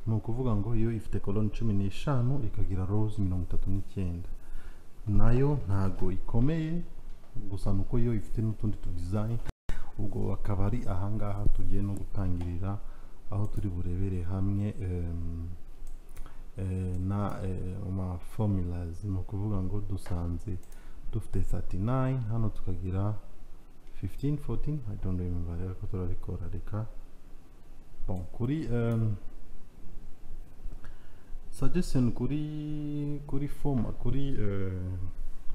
ni ukuvuga ngo iyo ifite koloni 15 ikagira rows 39, nayo ntago ikomeye, gusa nuko iyo ifite n'utundi tu design. ubwo akaba ari ahangaha tugiye no gutangirira aho turi burebere hamwe na formulas. ni ukuvuga ngo dusanze dufite 39 hano tukagira 15 14 I don't remember, reka turabikora. reka bon kuri suggestion kuri form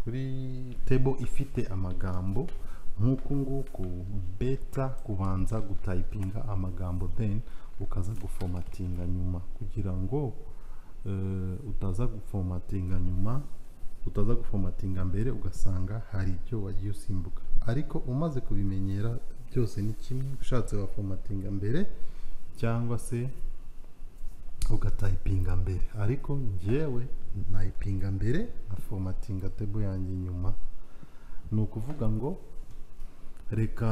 kuri table ifite amagambo nk'uku nguku, beta kubanza gutypinga amagambo then ukaza guformatinga nyuma, kugira ngo utaza guformatinga mbere ugasanga hari ibyo wagiye usimbuka. ariko umaze kubimenyera byose ni kimwe, ushatse wa formatinga mbere cyangwa se ugatypinga mbere, ariko njyewe nayipinga mbere na formatinga table yanjye nyuma. ni ukuvuga ngo reka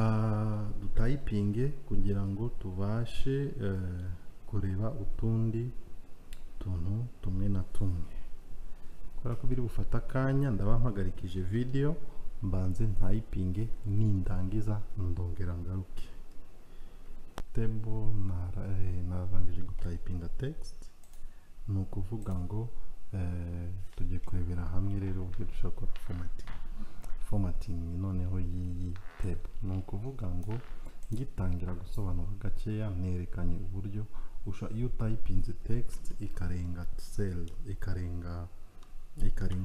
dutayipinge kugira ngo tubashe kureba utundi tuntu tumwe na tumwe. kubera ko biri bufata akanya, ndaba mpagarikije video mbanze ntayipinge, nindangiza ndongera ngaruke. table narangije gutayipinga text. ni ukuvuga ngo tugiye kurebera hamwe rero uburyo dushobora gukora formatting noneho y'iyi table. ni ukuvuga ngo ngitangira gusobanura gakeya nerekanye uburyo iyo utayipinze text ikarenga cell ikarenga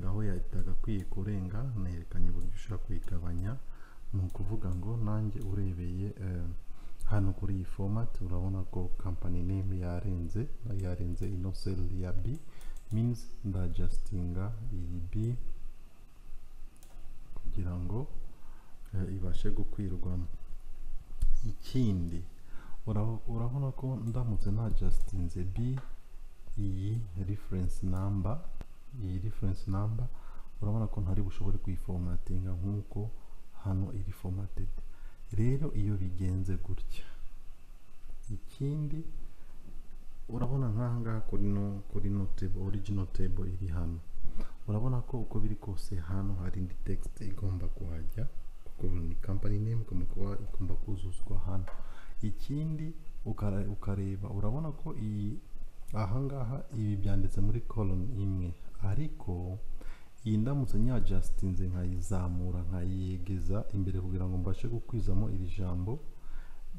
aho yagakwiye kurenga, nerekanye uburyo ushobora kuyigabanya. ni ukuvuga ngo nanjye urebeye hano kuri iyi format urabona ko company name yarenze ino cell ya B, means ndadjustinga iyi B kugira ngo ibashe gukwirwamo. ikindi urabona ko ndamutse nadjustinze B iyi reference number urabona ko ntari bushobore kuyiformatinga nk'uko hano iri formatted. rero iyo bigenze gutya, ikindi urabona nk'ahangaha kuri no table, original table iri hano, urabona ko uko biri kose hano hari indi text igomba kuhajya kuko ni company name igomba kuzuzwa hano. ikindi ukareba urabona ko ahangaha ibi byanditse muri column imwe, ariko iyi ndamutse nyadjustinze nkayizamura nkayegeza imbere kugira ngo mbashe gukwizamo iri jambo,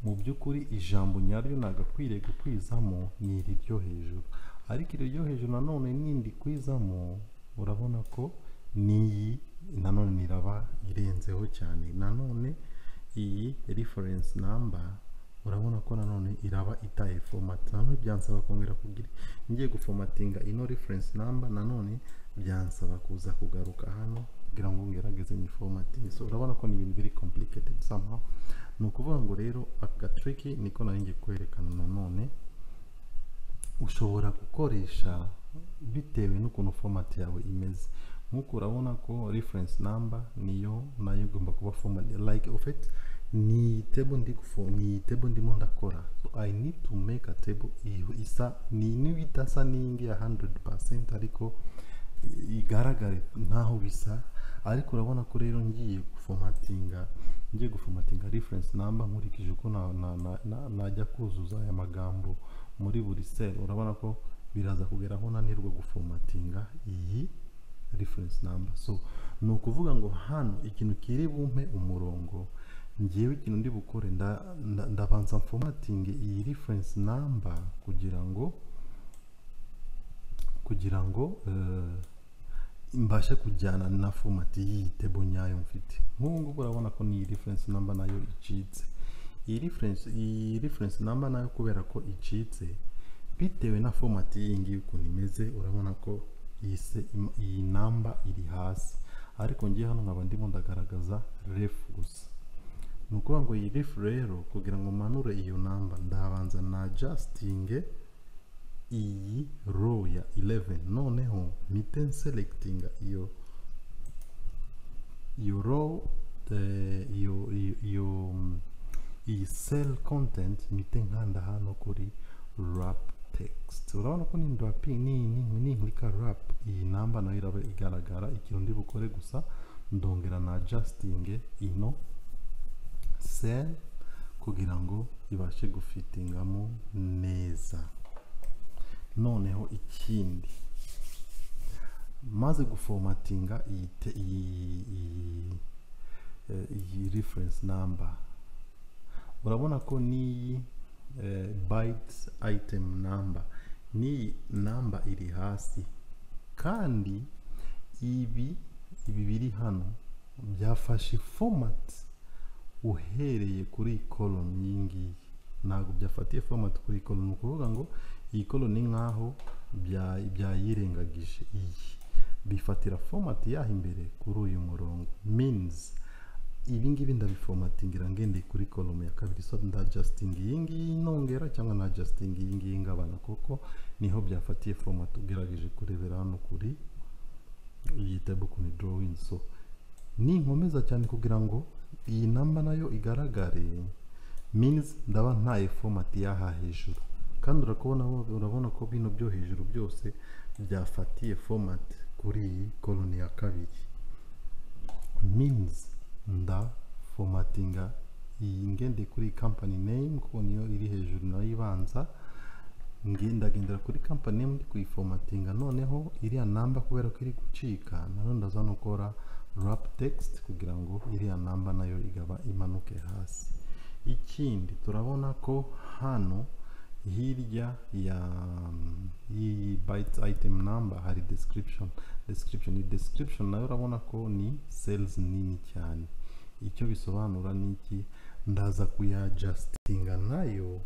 mu by'ukuri ijambo nyaryo nagakwiriye gukwizamo ni iri ryo hejuru, ariko iri ryo hejuru nanone nindi kwizamo urabona ko niyi nanone niraba irenzeho cyane. nanone iyi reference number urabona ko nanone iraba itaye format. nanone byansaba kongera kugira ngiye guformatinga ino reference number, nanone byansaba kuza kugaruka hano kugira ngo ngerageze ni formatting. so urabona ko ni ibintu biri complicated somehow. ni ukuvuga ngo rero aka tricky niko nari ngiye kwerekana. nanone ushobora gukoresha bitewe n'ukuntu format yawe imeze. nk'uko urabona ko reference number nayo igomba kuba format like of it ni table ndimo ndakora. so I need to make a table isa n'ibidasa n'ingi ya 100%, ariko igaragare ntaho bisa. ariko urabona ko rero ngiye guformatinga reference number nkurikije uko najya kuzuza aya magambo muri buri cell. urabona ko biraza kugeraho nanirwa guformatinga iyi reference number. so ni ukuvuga ngo hano ikintu kiri bumpe umurongo ngewe ikintu ndi bukore ndabanza formatting iyi reference number kugira ngo mbashe kujyana na format y'iyi table nyayo mfite. Nk'ubu ngubu urabona ko ni reference number nayo icitse. Iyi reference number nayo kubera ko icitse bitewe na format y'iyi ngiyi ukuntu imeze, urabona ko iyi number iri hasi, ariko ngiye hano nkaba ndimo ndagaragaza ref gusa. Ni ukuvuga ngo iyi ref rero kugira ngo manure iyo number ndabanza na adjusting iyi row ya 11, noneho mpite selecting iyo row iyi cell content, mpite nkanda hano kuri wrap text. Urabona ko ni klika wrap iyi number nayo iraba igaragara. Ikintu ndi bukore gusa ndongera na adjusting ino cell kugira ngo ibashe gufitingamo neza. Noneho ikindi maze guformatinga iyi reference number, urabona ko ni byte item number, ni number iri hasi, kandi ibi biri hano byafashe format uhereye kuri column y'ingiyi, ntabwo byafatiye format kuri column. Ni ukuvuga ngo iyi column ni nkaho byayirengagije, iyi bifatira format yaho imbere kuri uyu murongo, means ibi ngibi ndabiformatingira ngendeye kuri column ya kabiri. So ndadjusting iyi ngiyi nongera cyangwa na adjusting iyi ngiyi ngabana, kuko niho byafatiye format ugerageje kurebera hano kuri iyi table kuni drawing. So ni nkomeza cyane kugira ngo iyi number nayo igaragare, means ndaba ntaye format yaha hejuru, kandi urabona ko bino byo hejuru byose byafatiye format kuri iyi column ya kabiri, means nda formattinga iyi ngende kuri company name kuko niyo iri hejuru nayo ibanza, ndagendera kuri company name ndi kuyiformatinga. Noneho iriya number kubera ko iri gucika, nano ndaza no gukora wrap text kugira ngo iriya number nayo igaba imanuke hasi. Ikindi turabona ko hano hirya ya iyi byte item number hari description. Iyi description nayo urabona ko ni cells nini cyane. Icyo bisobanura ni iki? Ndaza kuyadjustinga nayo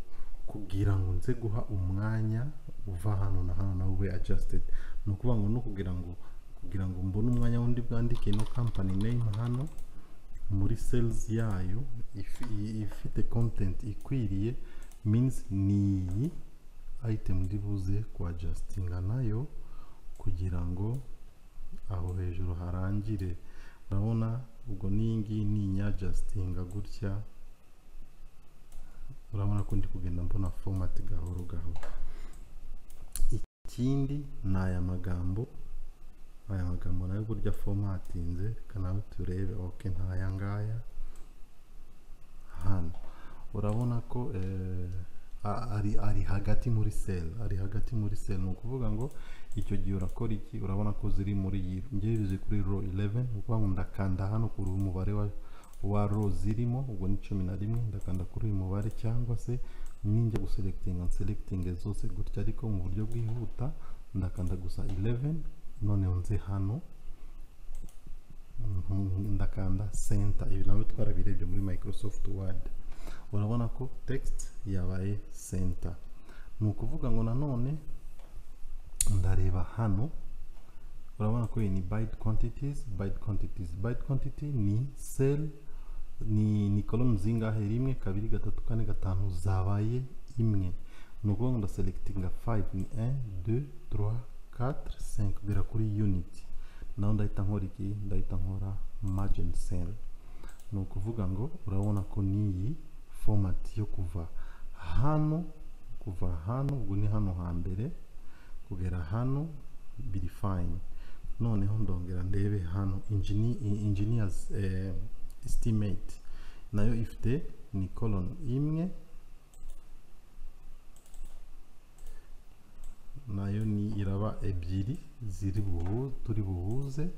kugira ngo nze guha umwanya uva hano na hano nawe ube adjusted. Ni ukuvuga ngo no kugira ngo mbone umwanya wundi bwandike no company name hano muri cells yayo ifite content ikwiriye, means ni item ndibuze ku adjustinga nayo kugira ngo aho hejuru harangire. Urabona ubwo ningi ni adjustinga gutya, urabona ko ndi kugenda mbona format gahoro gahoro. Ikindi ni aya magambo nayo burya formatinze, kanawe turebe. Okay, ntaya ngaya hano urabona ko ari hagati muri cell, ni ukuvuga ngo icyo gihe urakora iki? Urabona ko ziri muri iyi ngeze kuri row 11, ukuvuga ngo ndakanda hano kuri umubare wa row zirimo, ubwo ni 11, ndakanda kuri uyu mubare, cyangwa se ninjya selecting zose gutya, ariko mu buryo bwihuta ndakanda gusa 11. None nze hano ndakanda center. Ibi nawe twarabirebye muri Microsoft Word. Urabona ko text yabaye center. Ni ukuvuga ngo nanone ndareba hano, urabona ko ni byte quantities. Byte quantity ni cell, ni column zingahe? 1 2 3 4 5 zabaye imwe. Ni ukuvuga ngo ndaselectinga 5 ni 1 2 3 4 5 kugera kuri unit. Naho ndahita nkora iki? Ndahita nkora margin cell. Ni ukuvuga ngo urabona ko niyi format yo kuva hano ubwo ni hano hambere kugera hano biri fine. Noneho ndongera ndebe hano engineers estimate nayo ifite ni column imwe, nayo ni iraba ebyiri turi buhuze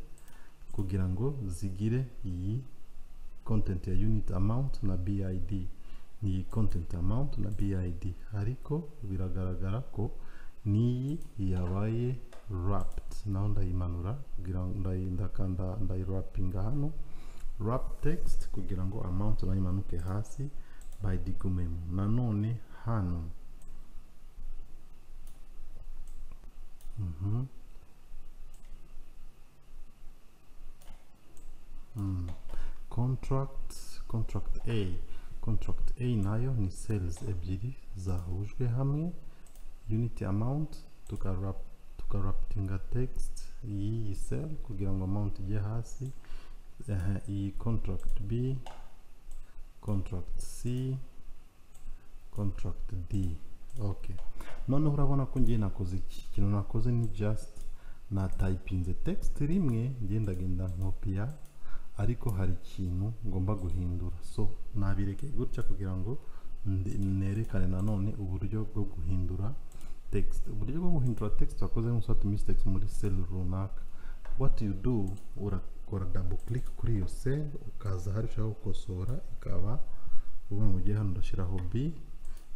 kugira ngo zigire iyi content ya unit amount na BID, ni content amount na BID, ariko biragaragara ko niyi yabaye wrapped. Naho ndayimanura kugira ngo ndakanda ndayirappinga hano wrap text kugira ngo amount nayo imanuke hasi bayigumemo. Nanone hano contract A nayo ni cells ebyiri zahujwe hamwe, unit amount tukaraptinga text iyi cell kugira ngo amount ije hasi. Iyi contract B, contract C, contract D. Okay, noneho urabona ko ngiye nakoze iki kintu nakoze ni just na typinze text rimwe ngenda nkopia, ariko hari ikintu ngomba guhindura, so nabireke gutya kugira ngo nerekane nanone uburyo bwo guhindura text. Uburyo bwo guhindura text wakoze musort mistakes muri cell runaka. What you do, urakora double click kuri iyo cell, ukaza hari ushaka gukosora, ikaba ubu ugiye hano ndashiraho B,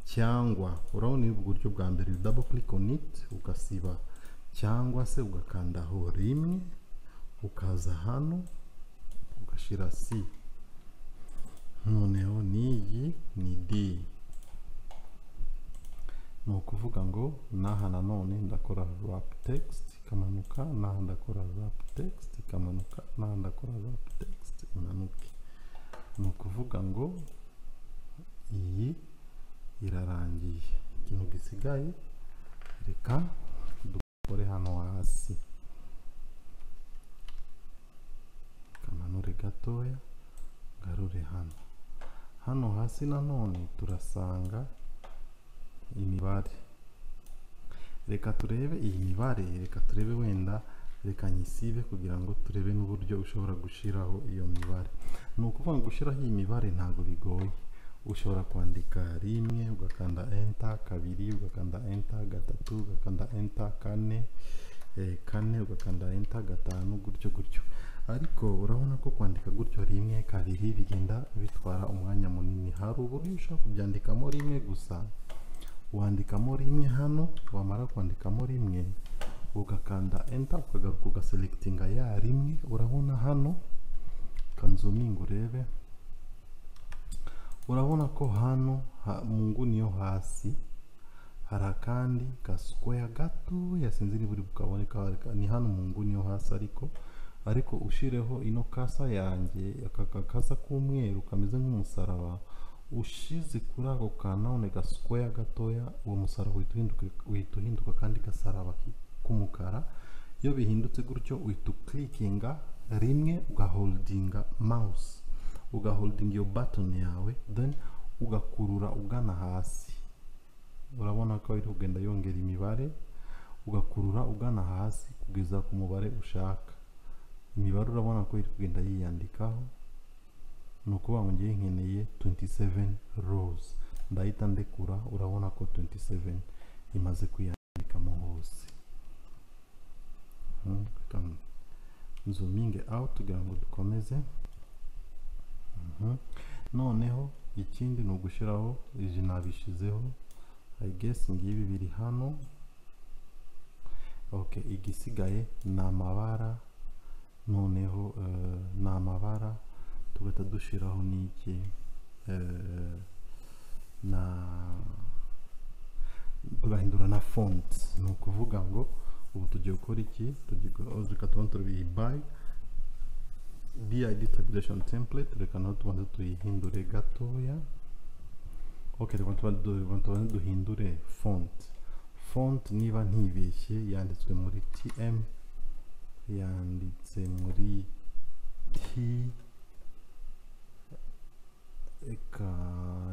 cyangwa urabona uburyo bwa mbere double click on it ukasiba, cyangwa se ugakandaho rimwe ukaza hano ugashira C. Noneho niyi ni D, ni ukuvuga ngo naha nanone ndakora wrap text ikamanuka, naha ndakora wrap text ikamanuka, naha ndakora wrap text imanuke. Ni ukuvuga ngo iyi irarangiye. Ikintu gisigaye reka dukore hano hasi, kamanure gatoya garure hano hasi. Nanone turasanga imibare, reka turebe iyi mibare, reka turebe wenda, reka nyisibe kugira ngo turebe n'uburyo ushobora gushiraho iyo mibare. Ni ukuvuga ngo gushiraho iyi mibare ntago bigoye, ushobora kwandika rimwe ugakanda enter, kabiri ugakanda enter, gatatu ugakanda enter, kane ugakanda enter, gatanu, gutyo gutyo. Ariko urabona ko kwandika gutyo rimwe kabiri bigenda bitwara umwanya munini. Hari uburyo ushobora kubyandikamo rimwe gusa, wandikamo rimwe hano, wamara kwandikamo rimwe ugakanda enter, ukagaruka ugaselectinga ya rimwe. Urabona hano kanzooming urebe, urabona ko hano mu nguni yo hasi hari akandi ka square gato yasinziri buri bukaboneka, ni hano mu nguni yo hasi, ariko ushireho ino kasa yanjye, aka kasa k'umweru kameze nk'umusaraba, ushize kuri ako kanone ga square gatoya, uwo musaraba uhita uhinduka kandi gasaraba k'umukara. Iyo bihindutse gutyo uhita clickinga rimwe, ugaholdinga mouse, ugaholdinga iyo button yawe, then ugakurura ugana hasi. Urabona ko iri kugenda yongera imibare, ugakurura ugana hasi kugeza ku mubare ushaka. Imibare urabona ko iri kugenda yiyandikaho. Ni ukuvuga ngo ngiye nkeneye 27 rows, ndahita ndekura. Urabona ko 27 imaze kwiyandikamo hose. Zooming out kugira ngo dukomeze. Noneho ikindi ni ugushiraho izi nabishizeho, I guess ngibi biri hano. Okay, igisigaye ni amabara. Noneho ni amabara tugahita dushiraho n'iki tugahindura na font. Ni ukuvuga ngo ubu tugiye gukora iki, reka tubanze by BID tabulation template, reka naho tubanze tuyihindure gatoya. Okay, reka tubanze duhindure font niba ntibeshye yanditswe muri TM, yanditse muri T, eka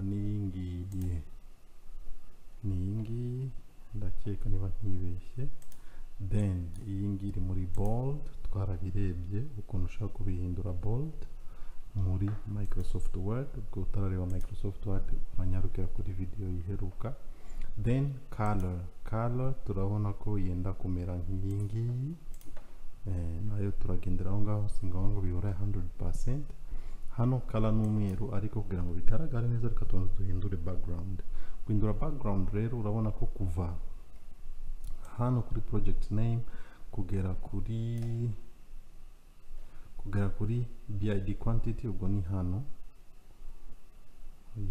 niyingiye ndakeka niba ntibeshye. Then iyi ngiri muri bold, twarabirebye ukuntu ushaka kubihindura bold muri Microsoft Word. Ubwo utarareba Microsoft Word uranyarukira kuri video yiheruka. Then color turabona ko yenda kumera nk'iyi ngiyi, nayo turagendera aho ngaho, singaho ngo bihora 100%. hano kala n'umweru ariko kugira ngo bigaragare neza reka tubanze duhindure background. Guhindura background rero urabona ko kuva hano kuri project name kugera kuri bid quantity, ubwo ni hano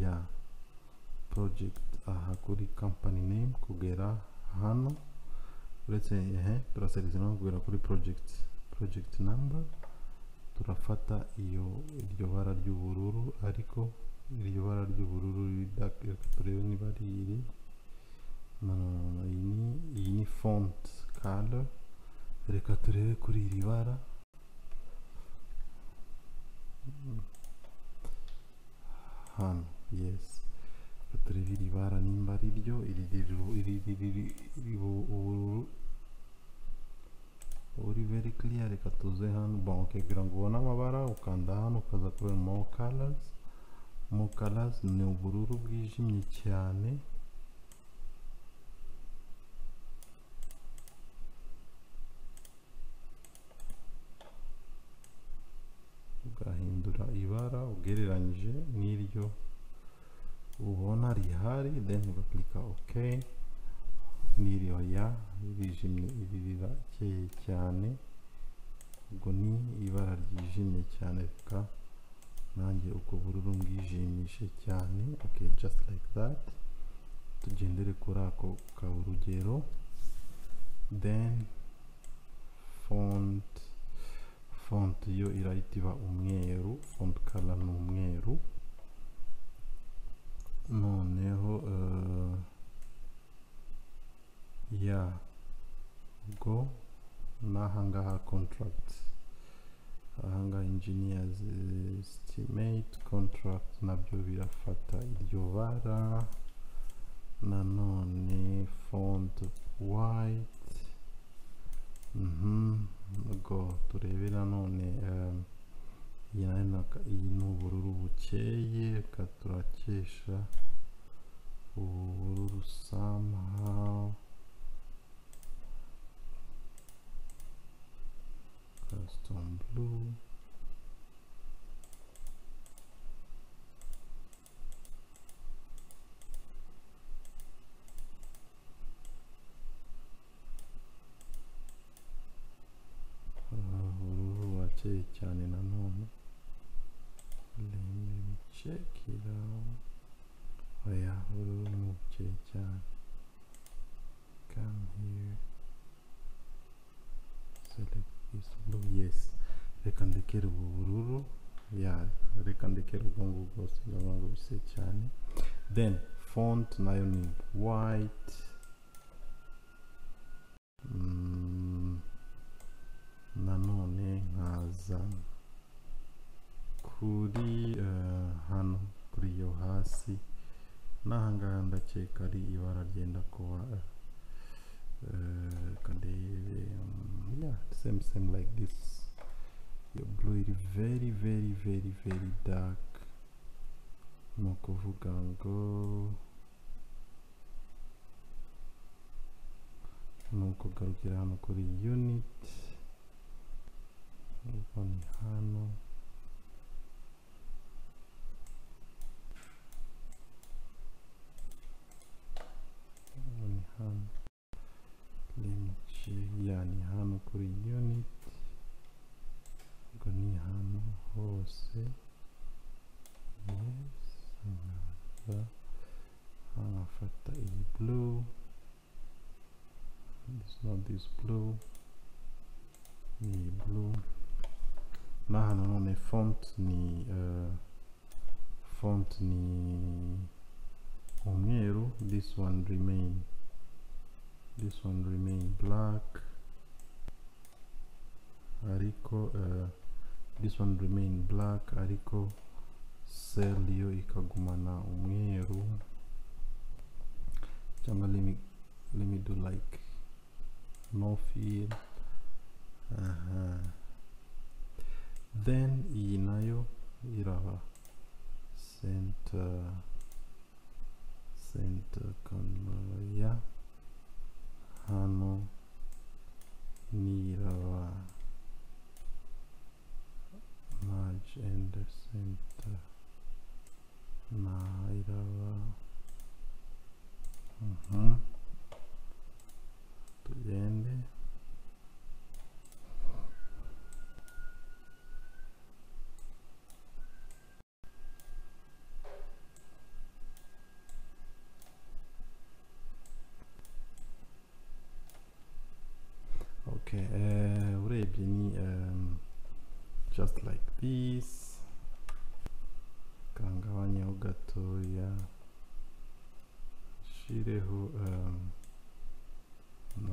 ya project, aha kuri company name kugera hano, uretse turaselectiona kugera kuri project number, turafata iryo bara ry'ubururu, ariko iryo bara ry'ubururu turebe niba ari iri, iyi ni font color, reka turebe kuri iri bara hano, yes, turebe iri bara nimba ari ryo, iri ubururu uri very clear. Reka tuze hano, bon okay, kugira ngo ubone amabara ukanda hano ukaza kuri more colors, ni ubururu bwijimye cyane, ugahindura ibara ugereranyije n'iryo ubona rihari, then ugaklika okay, n'iryo ya rijimye, iri rirakeye cyane, ubwo ni ibara ryijimye cyane, reka nanjye ubwo bururu bwijimishe cyane. Okay, just like that, tugendere kuri ako ka urugero. Then font yo irahita iba umweru, font color ni umweru. Noneho ya ubwo n'ahangaha contract, ahangaha engineers estimate contract nabyo birafata iryo bara. Nanone font white, ubwo turebe nanone iyi ni ubururu bukeye, reka turakesha ubururu somehow, custom blue, ubururu wakeye cyane. Nanone let me check it out, oya ubururu ni bukeye cyane, come here, select this blue, yes, reka ndekere ubu bururu, reka ndekere ubwo ngubwo sinabona ngo bise cyane. Then font nayo ni white, nanone nkaza kuri hano kuri yo hasi, n'ahangaha ndakeka ari ibara ryenda kuba same like this. Your blue is very dark, ni ukuvuga ngo ni ukugarukira hano kuri unit, ubwo ni hano, ni hano, ni hano kuri unit, ubwo ni hano hose, yes, nkafata iyi blue, it's not this blue, ni blue. N'aha nanone font ni umweru, this one remain black, ariko this one remain black, ariko cell yo ikagumana umweru, cyangwa let me do like no fill. Then iyi nayo iraba center ya hano, niraba merge and the center nairaba tugende okay urebye ni just like this kangabanyaho gatoya shireho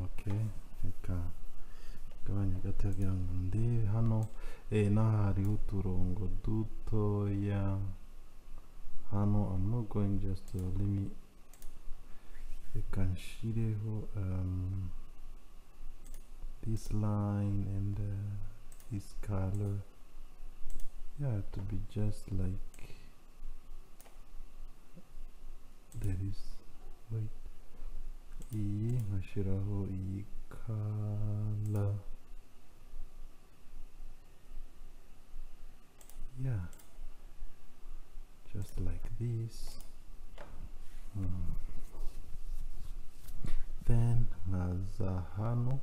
okay reka gabanya gatoya kugira ngo ndebe hano n'aha hariho uturongo dutoya hano. I'm not going just to limit, reka nshireho this line and this color, yeah, to be just like there is, wait, iyi nkashiraho iyi color, yeah, just like this. Then nkaza hano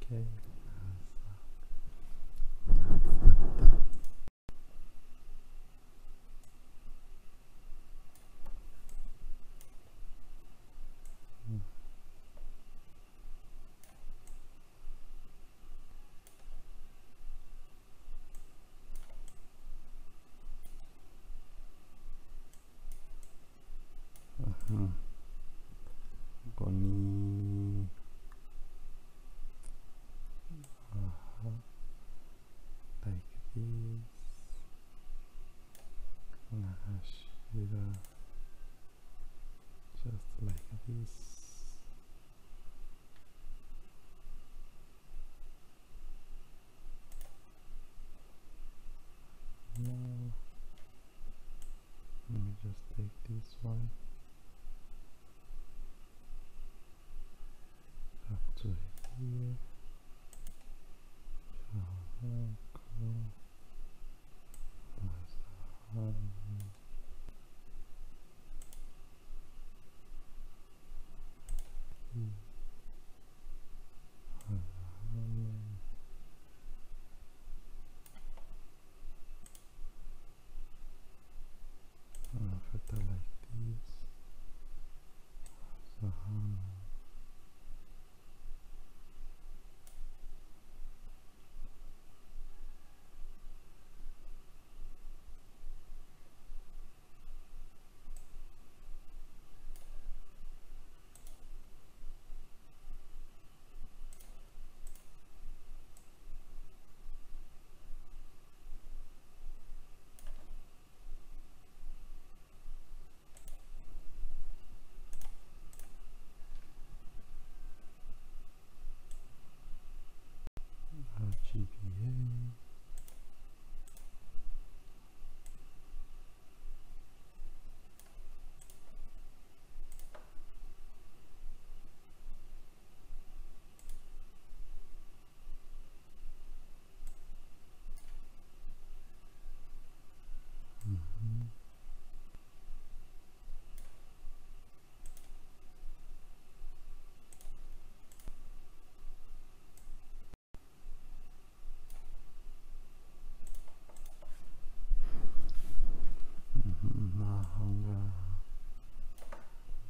okay, goni like this, nahashira just like this. Now let me just take this one up to here. Like this. GPA.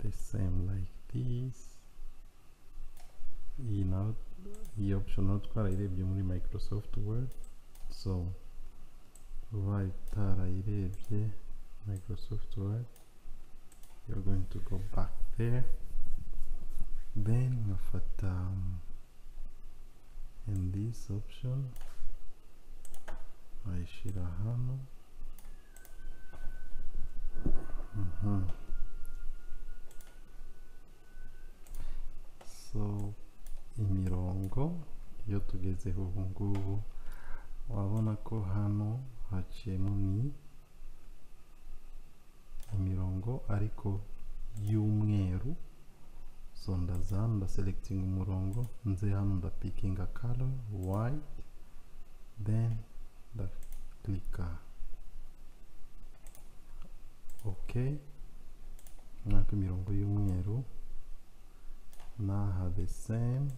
The same like this. Iyi option nayo twarayirebye muri Microsoft Word, so ubaye utarayirebye Microsoft Word, you're going to go back there, then ngafata in this option ayishira hano. So imirongo iyo tugezeho ubu ngubu wabona ko hano haciyemo ni imirongo ariko y'umweru. So ndaza hano ndaselecting umurongo, nze hano ndapikinga color white, then ndaklika okay. Naka imirongo y'umweru naha the same,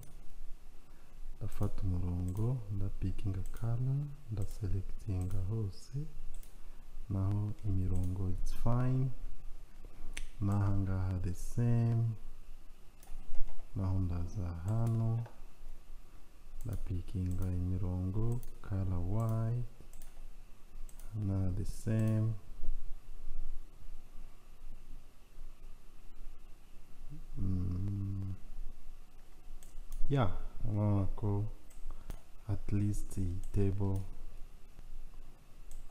ndafata umurongo ndapikinga color, ndaselectinga hose, naho imirongo it's fine. Naha ngaha the same, naho ndaza hano ndapikinga imirongo color white, na the same. Yeah, urabona ko at least iyi table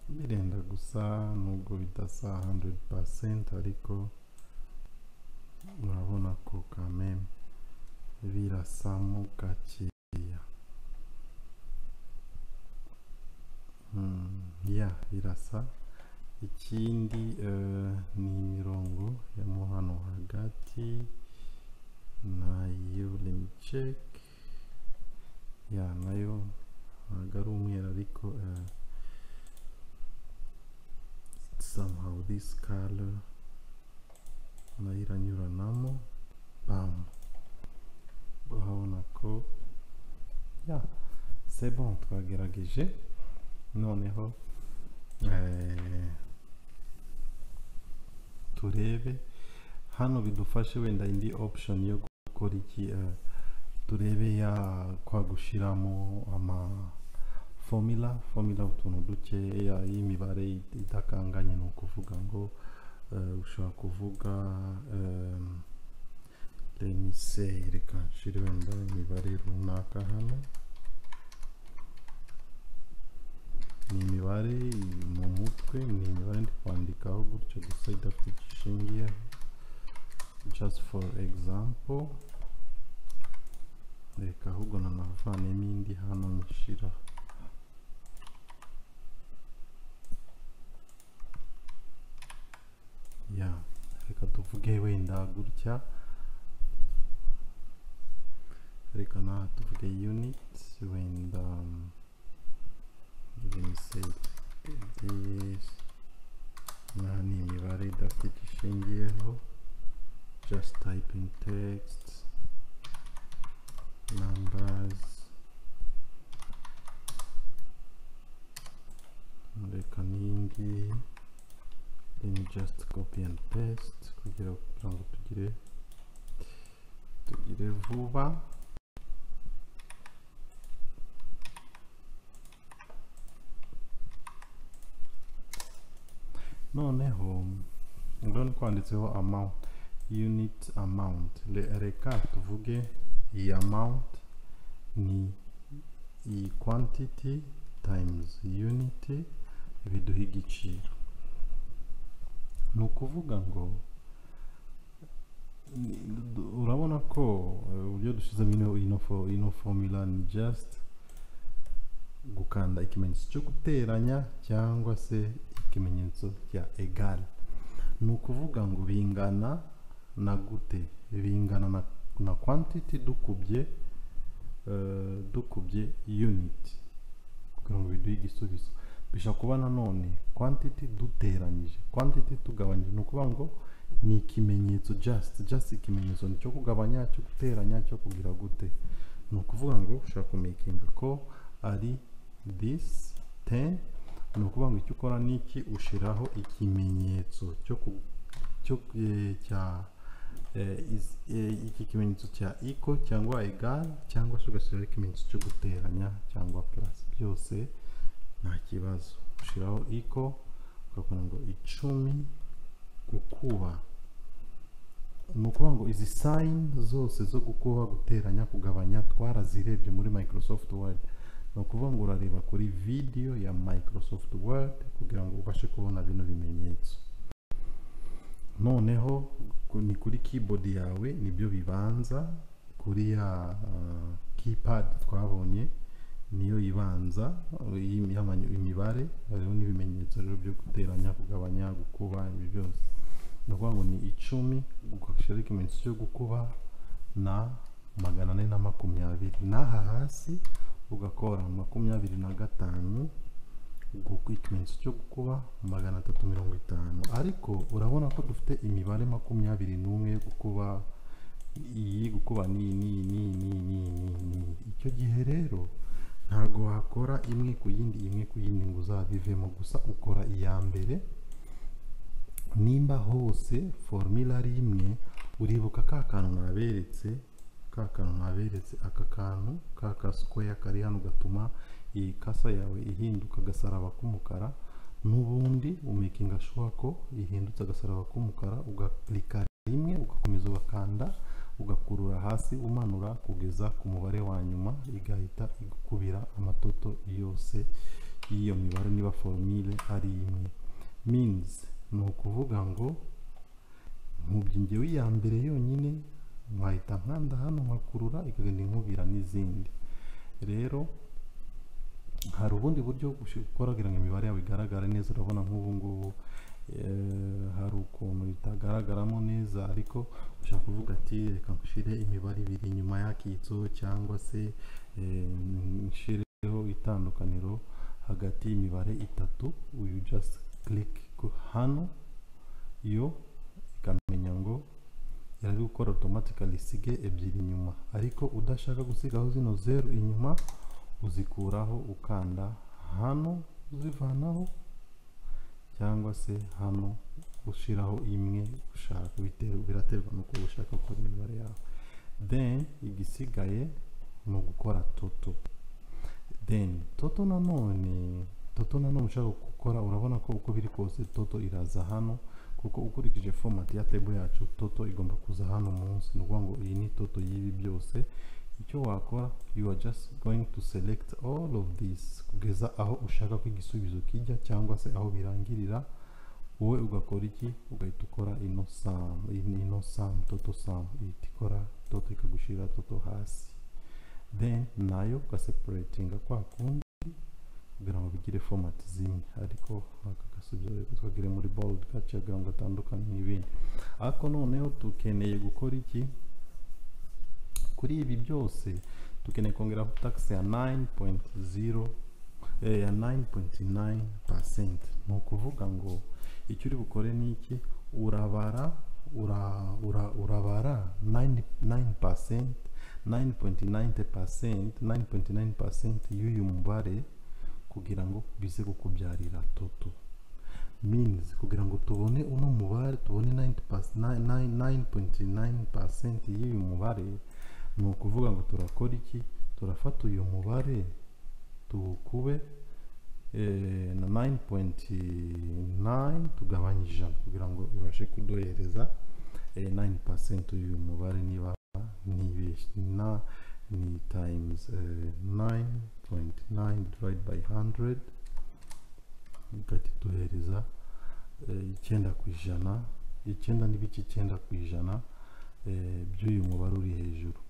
birenda gusa, nubwo bidasa 100%, ariko urabona ko quand même birasamo gakeya. Yeah, birasa. Ikindi ni imirongo ya mo hano hagati nayo, let me check. Yeah, nayo ntabwo ari umweru, ariko somehow this color nayo iranyuranamo. Bam, urabona ko yeah, c'est bon, twagerageje. Noneho turebe hano bidufashe wenda indi option yo gukora iki, turebe ya kwa gushiramo ama formula utuntu dukeya y'imibare idakanganye. No kuvuga ngo ushobora kuvuga let me say, reka nshire wenda imibare runaka hano. Ni imibare mu mutwe, ni imibare ndi kwandikaho gutyo gusa idafite igishingiye, just for example. Reka ahubwo nanavanemo indi hano nshira. Yeah, reka tuvuge wenda gutya, reka na tuvuge unit wenda, let me say this. Na ni imibare idafite igishingiyeho, just typing text, numbers. Reka ningi, let me just copy and paste kugira ngo tugire vuba. Noneho ndabona kwanditseho amount, unit amount. Reka tuvuge iyi amount ni iyi quantity times unity biduha igiciro. Ni ukuvuga ngo urabona ko uburyo dushizemo ino formula ni just gukanda ikimenyetso cyo guteranya cyangwa se ikimenyetso cya egal. Ni ukuvuga ngo bingana na gute, bingana na quantity dukubye unit kugira ngo biduhe igisubizo. Bishobora kuba nanone quantity duteranyije, quantity tugabanyije. Ni ukuvuga ngo ni ikimenyetso just ikimenyetso cyo kugabanya, cyo guteranya, cyo kugira gute. Ni ukuvuga ngo ushaka kumakinga ko ari this 10. Ni ukuvuga ngo icyo ukora niki, ushiraho ikimenyetso iki kimenyetso cya equal cyangwa egal, cyangwa se ugashyiraho ikimenyetso cyo guteranya cyangwa plus. Byose nta kibazo, ushiraho equal ukavuga ngo 10 gukuba. Ni ukuvuga ngo izi sign zose zo gukuba, guteranya, kugabanya twarazirebye muri Microsoft Word. Ni ukuvuga ngo urareba kuri video ya Microsoft Word kugira ngo ubashe kubona bino bimenyetso. Noneho ni kuri keyboard yawe nibyo bibanza, kuri ya keypad twabonye niyo ibanza imibare, hariho n'ibimenyetso rero byo guteranya, kugabanya, gukuba, ibi byose. ni ukuvuga ngo ni 10 ugashyiraho ikimenyetso cyo gukuba na 420, n'aha hasi ugakora 25 ikimenyetso cyo gukuba 350. ariko urabona ko dufite imibare 21 yo gukuba iyi gukuba ni icyo gihe rero ntago wakora imwe ku yindi ngo uzabivemo, gusa ukora iya mbere. Nimba hose formula ari imwe, uribuka ka kantu naberetse aka kantu ka square kari hano gatuma iyi kasa yawe ihinduka agasaraba k'umukara, n'ubundi umakinga sure ko ihindutse agasaraba k'umukara, ugaklika rimwe ugakomeza ugakanda ugakurura hasi umanura kugeza ku mubare wa nyuma, igahita igukubira amatoto yose y'iyo mibare niba formule ari imwe. Means ni ukuvuga ngo nkubye njyewe iya mbere yonyine nkahita nkanda hano nkakurura ikagenda inkubira n'izindi. Rero hari ubundi buryo gukora kugira ngo imibare yawe igaragare neza. Urabona nk'ubu ngubu hari ukuntu itagaragaramo neza, ariko ushaka kuvuga ati reka nshire imibare ibiri inyuma y'akitso, cyangwa se nshireho itandukaniro hagati y'imibare itatu. You just click hano, yo ikamenya ngo yari gukora automatically sige ebyiri inyuma. Ariko udashaka gusigaho zino 0 inyuma, uzikuraho ukanda hano uzivanaho, cyangwa se hano ushiraho imwe ushaka, biraterwa nuko ushaka gukora imibare yawe. Then igisigaye no gukora toto. Then toto nanone ushaka gukora, urabona ko uko biri kose toto iraza hano, kuko ukurikije format ya table yacu toto igomba kuza hano munsi. Ni ukuvuga ngo iyi ni toto y'ibi byose. Icyo wakora, you are just going to select all of this kugeza aho ushaka ko igisubizo kijya, cyangwa se aho birangirira. Wowe ugakora iki? Ugahita ukora ino sum, toto sum, ihita ikora toto ikagushira toto hasi. Then nayo ugaseparatinga kwa kundi kugira ngo bigire format zimwe, ariko aka gasubizo rero twagire muri bold kaciye kugira ngo atandukanye n'ibindi. Ariko noneho tukeneye gukora iki? Kuri ibi byose tukeneye kongeraho tax ya 9.9%. Ni ukuvuga ngo icyo uri bukore ni iki? Urabara 9.9% y'uyu mubare kugira ngo bize kukubyarira toto. Means kugira ngo tubone uno mubare, tubone 9.9% y'uyu mubare, ni ukuvuga ngo turakora iki? Turafata uyu mubare tukube na 9.9 tugabanya ijana kugira ngo ibashe kuduhereza 9% y'uyu mubare. Niba ni times 9.9 divided by 100 igahita duhereza 9%, 9.9% by'uyu mubare uri hejuru.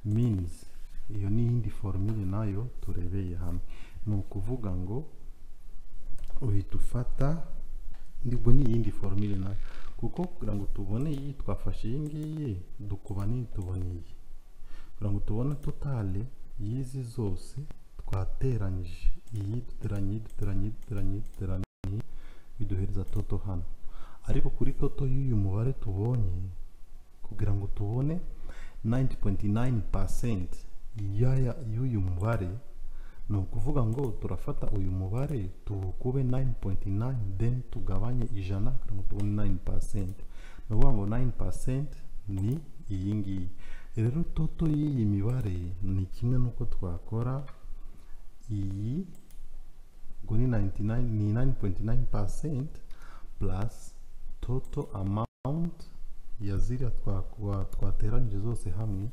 Means iyo ni indi formule nayo turebeye hamwe. Ni ukuvuga ngo uhita ufata, nibwo ni iyindi formule nayo, kuko kugira ngo tubone iyi twafashe iyi ngiyi dukuba ni tubone iyi, kugira ngo tubone totale y'izi zose twateranyije iyi duteranye biduhereza toto hano. Ariko kuri toto y'uyu mubare tubonye, kugira ngo tubone 90.9% y'uyu mubare, ni ukuvuga ngo turafata uyu mubare tukube 9.9 then tugabanye ijana kugira ngo tubone 9%. Ni ukuvuga ngo 9% ni iyi ngiyi. Rero toto y'iyi mibare ni kimwe nuko twakora iyi ngo ni 9.9% plus total amount ya ziriya twateranyije zose hamwe,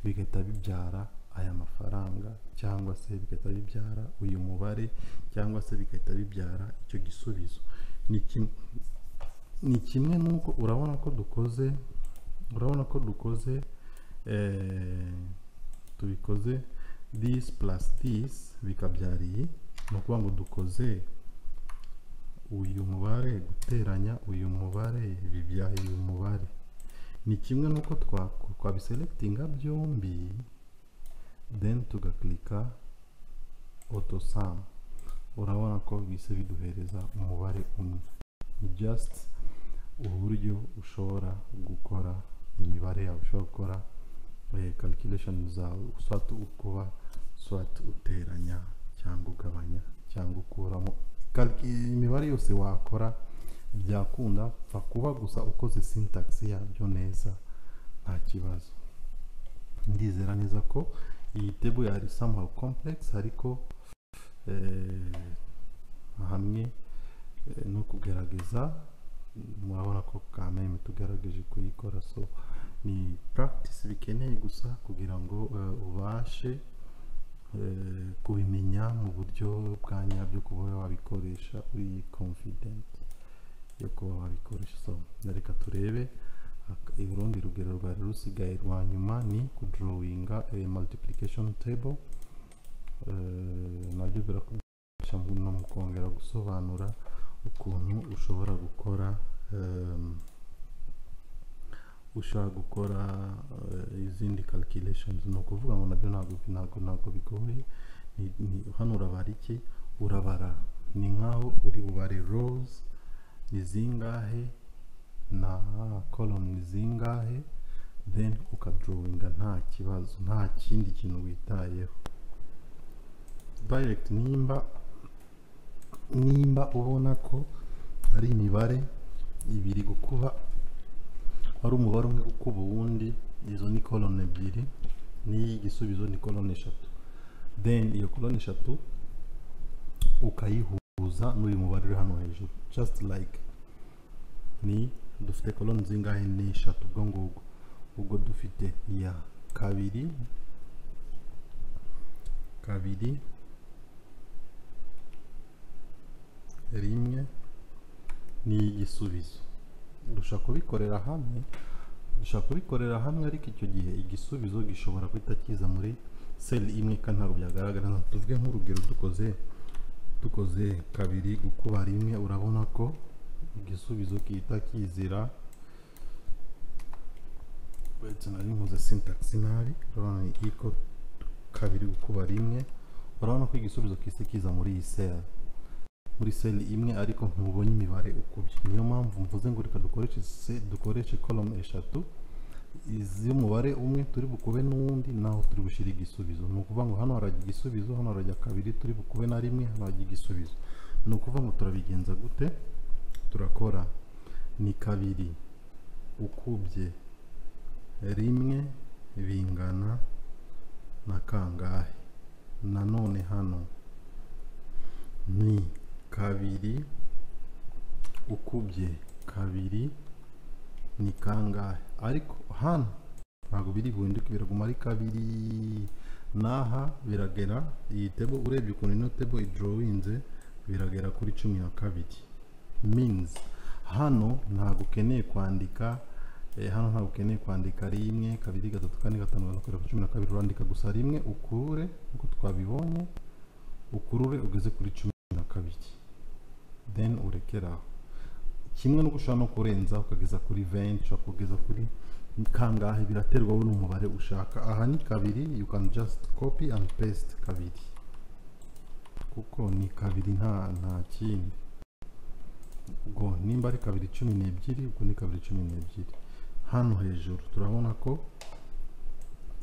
bigahita bibyara aya mafaranga, cyangwa se bigahita bibyara uyu mubare, cyangwa se bigahita bibyara icyo gisubizo. Ni kimwe nuko urabona ko dukoze tubikoze this plus this bikabyariye. Ni ukuvuga ngo dukoze uyu mubare guteranya uyu mubare bibyaye uyu mubare. Ni kimwe nuko twabiselectinga byombi then tugaklika auto sum, urabona ko bise biduhereza umubare umwe. Ni just uburyo ushobora gukora imibare yawe, ushobora gukora calculation zawe, swat ukuba swat uteranya cyangwa ugabanya cyangwa ukuramo. Imibare yose wakora byakunda, pfa kuba gusa ukoze syntax yabyo neza nta kibazo. Ndizera neza ko iyi table yari somehow complex, ariko hamwe no kugerageza murabona ko kameme tugerageje kuyikora. So ni practice bikeneye gusa kugira ngo ubashe kubimenya mu buryo bwa nyabyo, kuba wabikoresha uri confident yo kuba wabikoresha. So reka turebe urundi rugero rwari rusigaye rwa nyuma, ni kudrawinga multiplication table. Nabyo birakufasha mu kongera gusobanura ukuntu ushobora gukora izindi calculations. No kuvuga ngo nabyo ntabwo bigoye. Hano urabara iki? Urabara ni nkaho uri bubare rows ni zingahe na column ni zingahe, then ukadrawinga nta kibazo, nta kindi kintu witayeho. Direct nimba ubona ko ari imibare ibiri gukuba, ari umubare umwe gukuba uwundi, izo ni column ebyiri, ni igisubizo ni column eshatu, then iyo column eshatu ukayihuza n'uyu mubare uri hano hejuru. Just like ni dufite column zingahe? Ni eshatu. ubwo dufite ya kabiri rimwe ni igisubizo. Dushaka kubikorera hamwe, ariko icyo gihe igisubizo gishobora guhita kiza muri cell imwe kandi ntabwo byagaragara. Tuvuge nk'urugero dukoze kabiri gukuba rimwe, urabona ko igisubizo gihita kizira. Nari nkoze syntax nabi. Urabona ni equal kabiri gukuba rimwe, urabona ko igisubizo kise kiza muri iyi cell imwe, ariko ntubonye imibare ukubye. Niyo mpamvu mvuze ngo reka dukoreshe column eshatu, iz'umubare umwe turi bukube n'uwundi, naho turi bushira igisubizo. Ni ukuvuga ngo hano harajya igisubizo, hano harajya kabiri turi bukube na rimwe, hano harajya igisubizo. Ni ukuvuga ngo turabigenza gute? Turakora ni kabiri ukubye rimwe bingana na kangahe. Nanone hano ni kabiri ukubye kabiri ni kangahe, ariko hano ntabwo biri buhinduke, biraguma ari kabiri. Naha biragera iyi table, urebye ukuntu ino table idrawinze, biragera kuri 12. Means hano ntabwo ukeneye kwandika rimwe kabiri gatatu kane gatanu gatandatu karindwi 12, urandika gusa rimwe ukurure uko twabibonye, ukurure ugeze kuri 12, then urekeraho. Kimwe no gushaka no kurenza ukageza kuri 20, ushaka kugeza kuri kangahe, biraterwa n'umubare ushaka. Aha ni kabiri, you can just copy and paste kabiri, kuko ni kabiri nta kindi. Ubwo nimba ari kabiri 12, ubwo ni kabiri 12. Hano hejuru turabona ko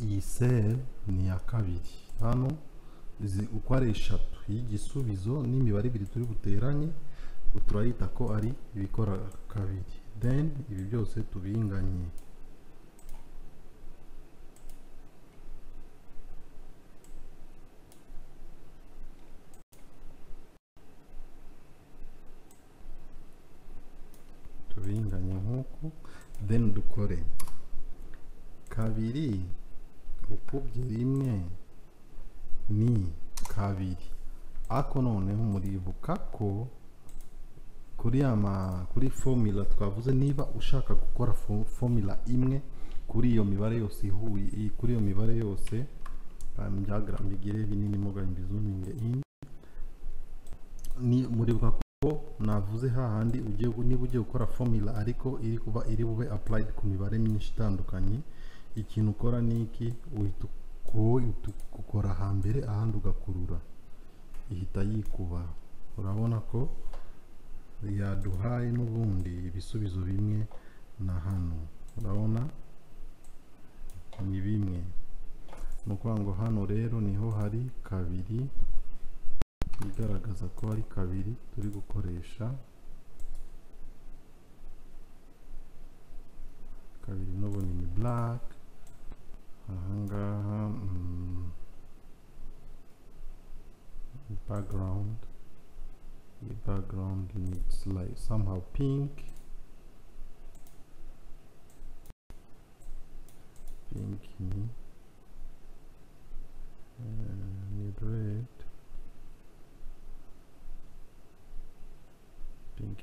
iyi cell ni ya kabiri. Hano uko ari eshatu y'igisubizo n'imibare ibiri turi buteranye, turayita ko ari ibikora kabiri. Then ibi byose tubinganye. nk'uku, then dukore kabiri ukubye rimwe ni kabiri. Ako noneho muribuka ko kuri formula twavuze, niba ushaka gukora formula imwe kuri iyo mibare yose ihuye, kuri iyo mibare yose diagram bigire binini mo gambizuminge in, ni muribuka navuze hahandi niba ugiye gukora formula ariko iri bube applied ku mibare myinshi itandukanye, ikintu ukora ni iki, uhita ukora hambere ahandi ugakurura, ihita yikuba. Urabona ko yaduhaye n'ubundi ibisubizo bimwe na hano, urabona ni bimwe. Ni ukuvuga ngo hano rero niho hari kabiri, bigaragaza ko ari kabiri turi gukoresha. Kabiri n'ubundi ni black, ahangaha background needs like somehow pink, need red, pink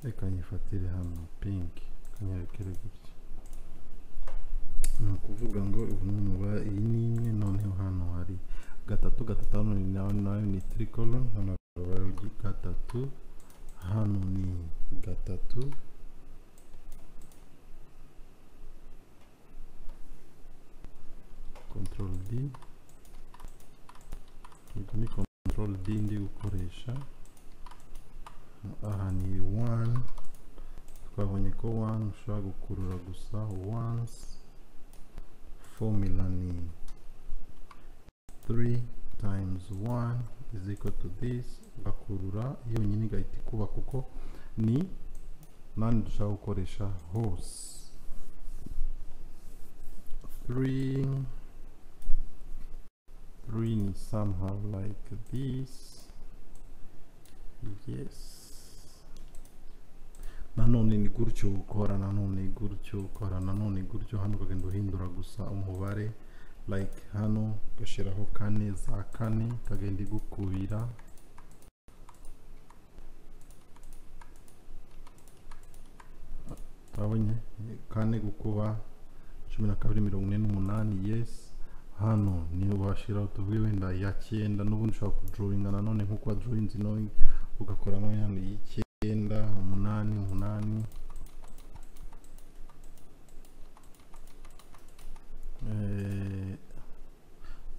reka nyifatire hano pink, kanyerekere gutya. Ni ukuvuga ngo iyi ni imwe, noneho hano hari gatatu, hano nayo ni tricolor, hano hari gatatu, hano ni gatatu, control D, ni control D ndi gukoresha. Aha ni 1, twabonye ko 1 ushobora gukurura gusa once. Formula ni 3 times 1 is equal to this, ugakurura yonyine igahita ikuba, kuko ni nani dushaka gukoresha hose. 3 ni somehow like this, yes. Nanone ni gutyo ukora, nanone gutyo ukora, nanone gutyo. Hano ukagenda uhindura gusa umubare, like hano ugashiraho kane za kane, kagenda igukubira. Urabonye kane gukuba 1248, yes. Hano ni washiraho tuvuge wenda ya 9, n'ubundi ushobora kudrawinga nanone nkuko drawings no ugakoramo yani y'9, 8,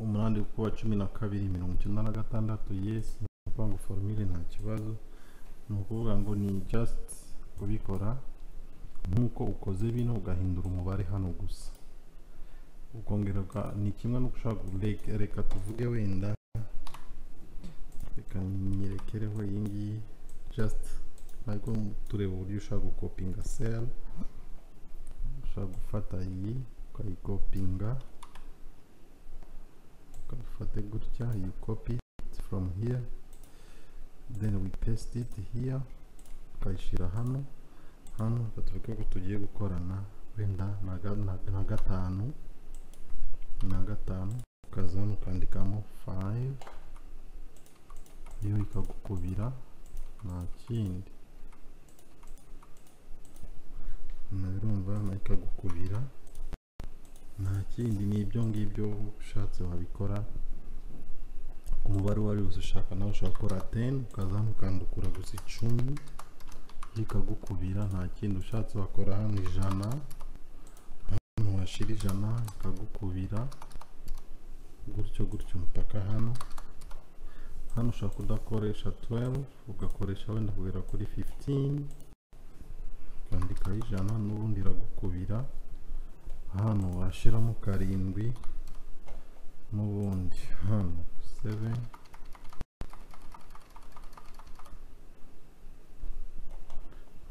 8 kuba 12 96, yes. Nukuvuga ngo formule nta kibazo, ni ukuvuga ngo ni just kubikora nkuko ukoze bino, ugahindura umubare hano gusa, ukongera ni kimwe no gushaka reka tuvuge wenda, reka nyerekereho iyi ngiyi, just ntabwo tureba uburyo ushaka gukopinga cell. Ushaka gufata iyi ukayikopinga, ukayifate gutya, you copy it from here, then we paste it here, ukayishyira hano. Tuvuge ko tugiye gukorana wenda na gatanu, ukaza hano ukandikamo 5, iyo ikagukubira nta kindi, nabirumva na ikagukubira nta kindi, ni ibyo ngibyo. Ushatse wabikora umubare wari ushaka, nawe ushaka gukora 10, ukaza hano ukandukura gusa 10, ikagukubira nta kindi. Ushatse wakora hano 100, hano washira 100 ikagukubira gutyo mpaka hano. Ushaka kudakoresha 12, ugakoresha wenda kugera kuri 15, ukandika 100, n'ubundi iragukubira. Hano washiramo 7, n'ubundi hano 7,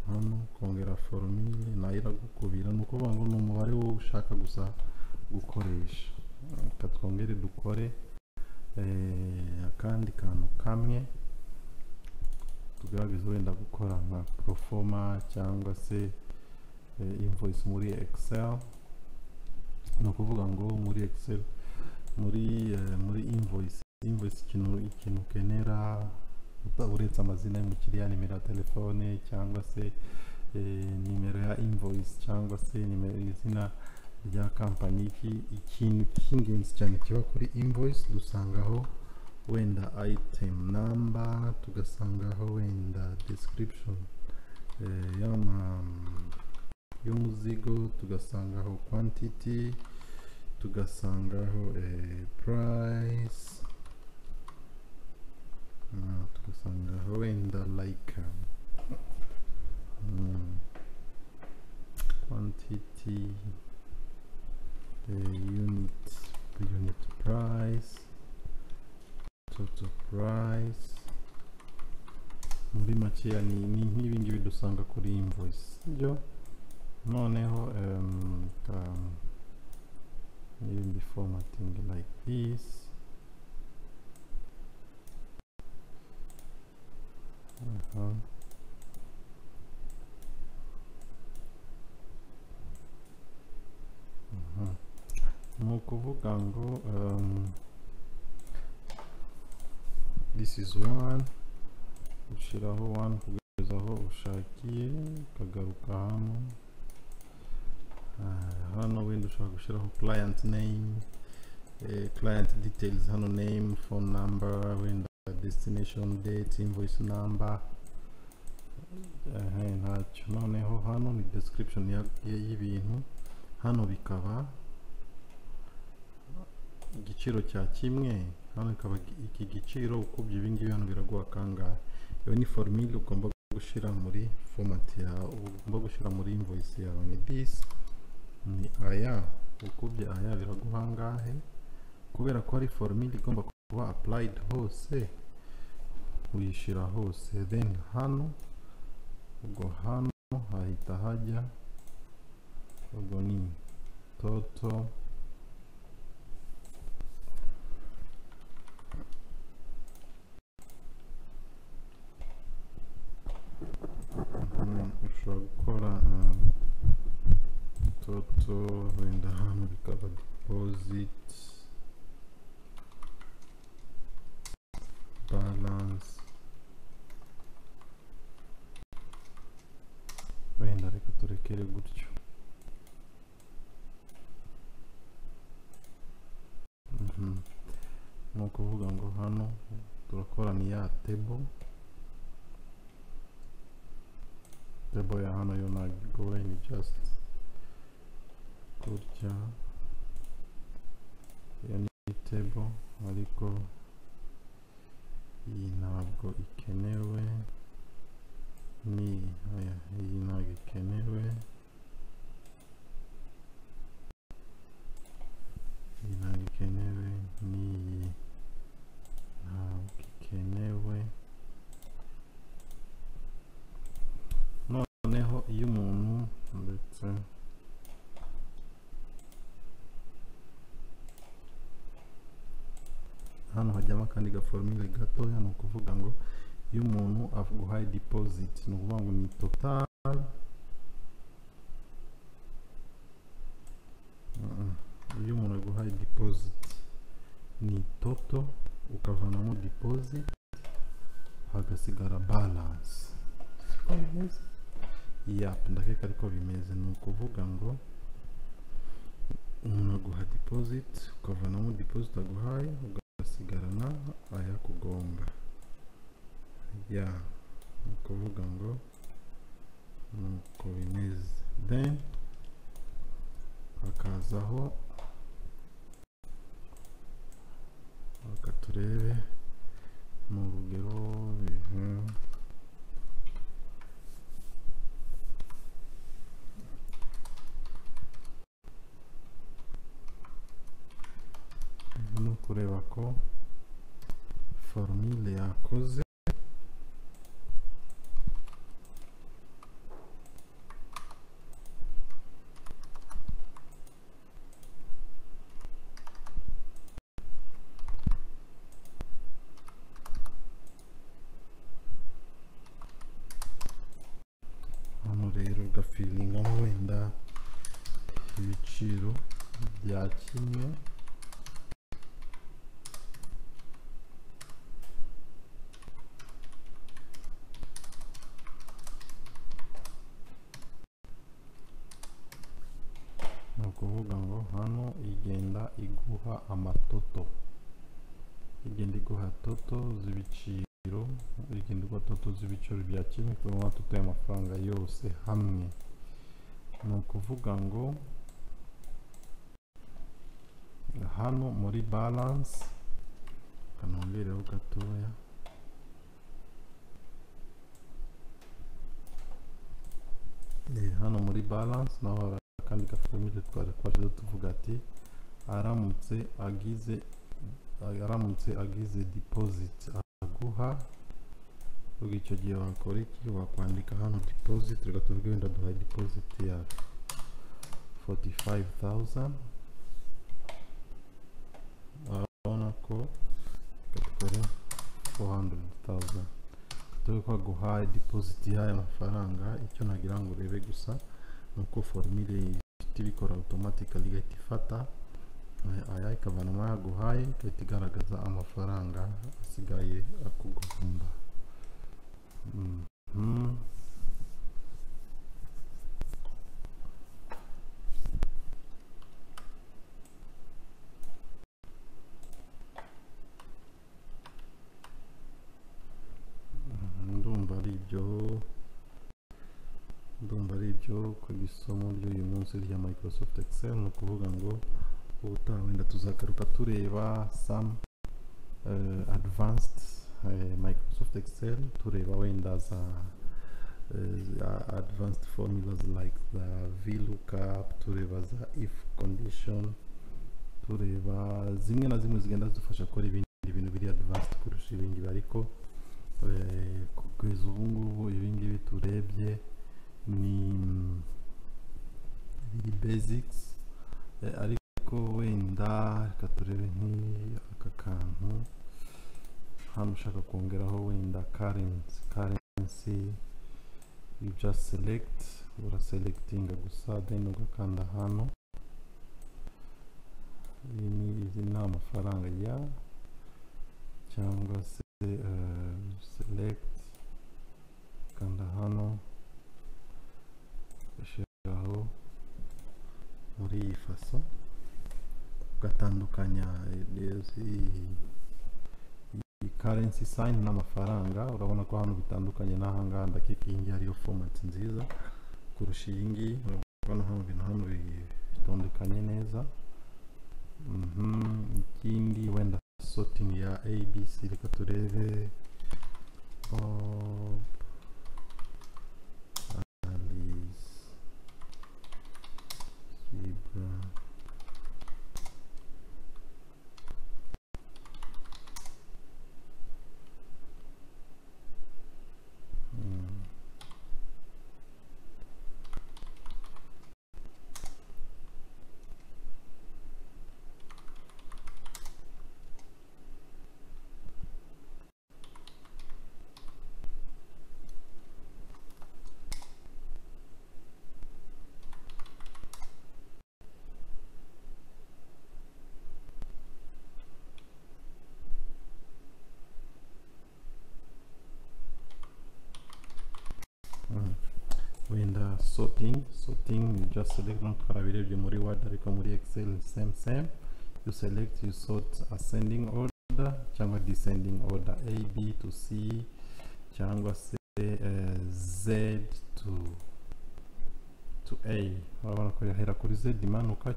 hano kongera formule nayo iragukubira. Ni ukuvuga ngo ni umubare wo ushaka gusa gukoresha. Reka twongere dukore akandi kantu kamwe, tugerageze wenda gukora nka proforma cyangwa se invoice muri Excel. Ni ukuvuga ngo muri Excel, muri invoice ikintu ukenera uretse amazina y'umukiriya, nimero ya telefone, cyangwa se nimero ya invoice, cyangwa se nimero izina rya kampani. Ikintu cy'ingenzi cyane kiba kuri invoice dusangaho wenda item number, tugasangaho wenda description y'umuzigo, tugasangaho quantity, tugasangaho price, tugasangaho wenda like quantity, unit price, total price. Muri makeya ni nk'ibingibi dusanga kuri invoice byo. Noneho maybe formatting like this. Ni ukuvuga ngo this is one, ushyiraho one kugeza aho ushakiye, ukagaruka hano wenda ushaka gushyiraho client name, client details, hano name, phone number, wenda destination date, invoice number, ntacyo. Noneho hano ni description y'ibintu, hano bikaba igiciro cya kimwe, hano ikaba iki giciro ukubye ibingibi hano biraguha kangahe. Iyo ni formule ugomba gushyira muri format yawe, ugomba gushyira muri invoice yawe. Ni this, ni aya, ukubye aya biraguha angahe. Kubera ko ari formule igomba kuba applied hose, uyishyira hose. Then hano ubwo hano hahita hajya, ubwo ni total ushobora gukora total, wenda hano bikaba deposit balance, wenda reka turekere gutyo. Ni ukuvuga ngo hano turakora ni ya table ya hano yo nagoye, ni just gutya. Iyo ni table ariko iyi ntabwo ikenewe, iyi ntabwo ikenewe, iyi ntabwo ikenewe, n'iyi ntabwo ikenewe. Noneho iyo umuntu ndetse hano hajyamo akandi gaformule gatoya, ni ukuvuga ngo iyo umuntu aguhaye deposit, ni ukuvuga ngo ni total, iyo umuntu aguhaye deposit ni total, ukavanamo deposit hagasigara balance. Ndakeka ariko bimeze. Ni ukuvuga ngo umuntu aguha deposit, ukavanamo deposit aguhaye, ugasigarana ayakugomba. Ni ukuvuga ngo nuko bimeze. Then hakazaho, reka turebe mu rugero. No kureba ko formule yakoze. Hano rero ugafilingamo wenda ibiciro bya kimwe, ukuvuga ngo hano igenda iguha amatoto, igenda iguha toto z'ibiciro, igenda iguha toto z'ibiciro bya kimwe kuri toto y'amafaranga yose hamwe. Ni ukuvuga ngo hano muri balance kanongereho gatoya, hano muri balance naho hari akandi gaformule twashize tuvuga ati aramutse agize deposit aguha, ubwo icyo gihe wakora iki? Wakwandika hano deposit, reka tuvuge wenda duha deposit ya 45,000, urabona ko dukore 400,000 tuvuge ko aguhaye deposit y'aya mafaranga. Icyo nagira ngo urebe gusa nuko formule ibikora automatically igahita ifata aya ikavanamo yaguhaye, igahita igaragaza amafaranga asigaye akugomba. Ndumva ari ibyo ku isomo ry'uyu munsi rya Microsoft Excel. Ni ukuvuga ngo ubutaha wenda tuzagaruka tureba some advanced Microsoft Excel, tureba wenda za advanced formulas like the VLOOKUP, tureba za if condition, tureba zimwe na zimwe zigenda zidufasha gukora ibindi bintu biri advanced kurusha ibindi, ariko kugeza ubu ngubu ibingibi turebye ni biri basics, ariko wenda reka turebe nk'aka kantu hano ushaka kongeraho wenda currency, you just select, uraselectinga gusa then ugakanda hano. Izi ni amafaranga ya cyangwa se select, kanda hano ugashyiraho muri iyi faso, ugatandukanya currency sign n'amafaranga. Urabona ko hano bitandukanye n'ahangaha, ndakeka iyi ngiyi ariyo format nziza kurusha iyi ngiyi. Urabona hano ibintu hano bitondekanye neza. Ikindi wenda sorting ya ABC, reka turebe wenda sorting, you just select, not twabirebye muri Word ariko muri Excel same, you select, you sort ascending order cyangwa descending order, A, B to C cyangwa se Z to A. Urabona ko yahera kuri Z imanuka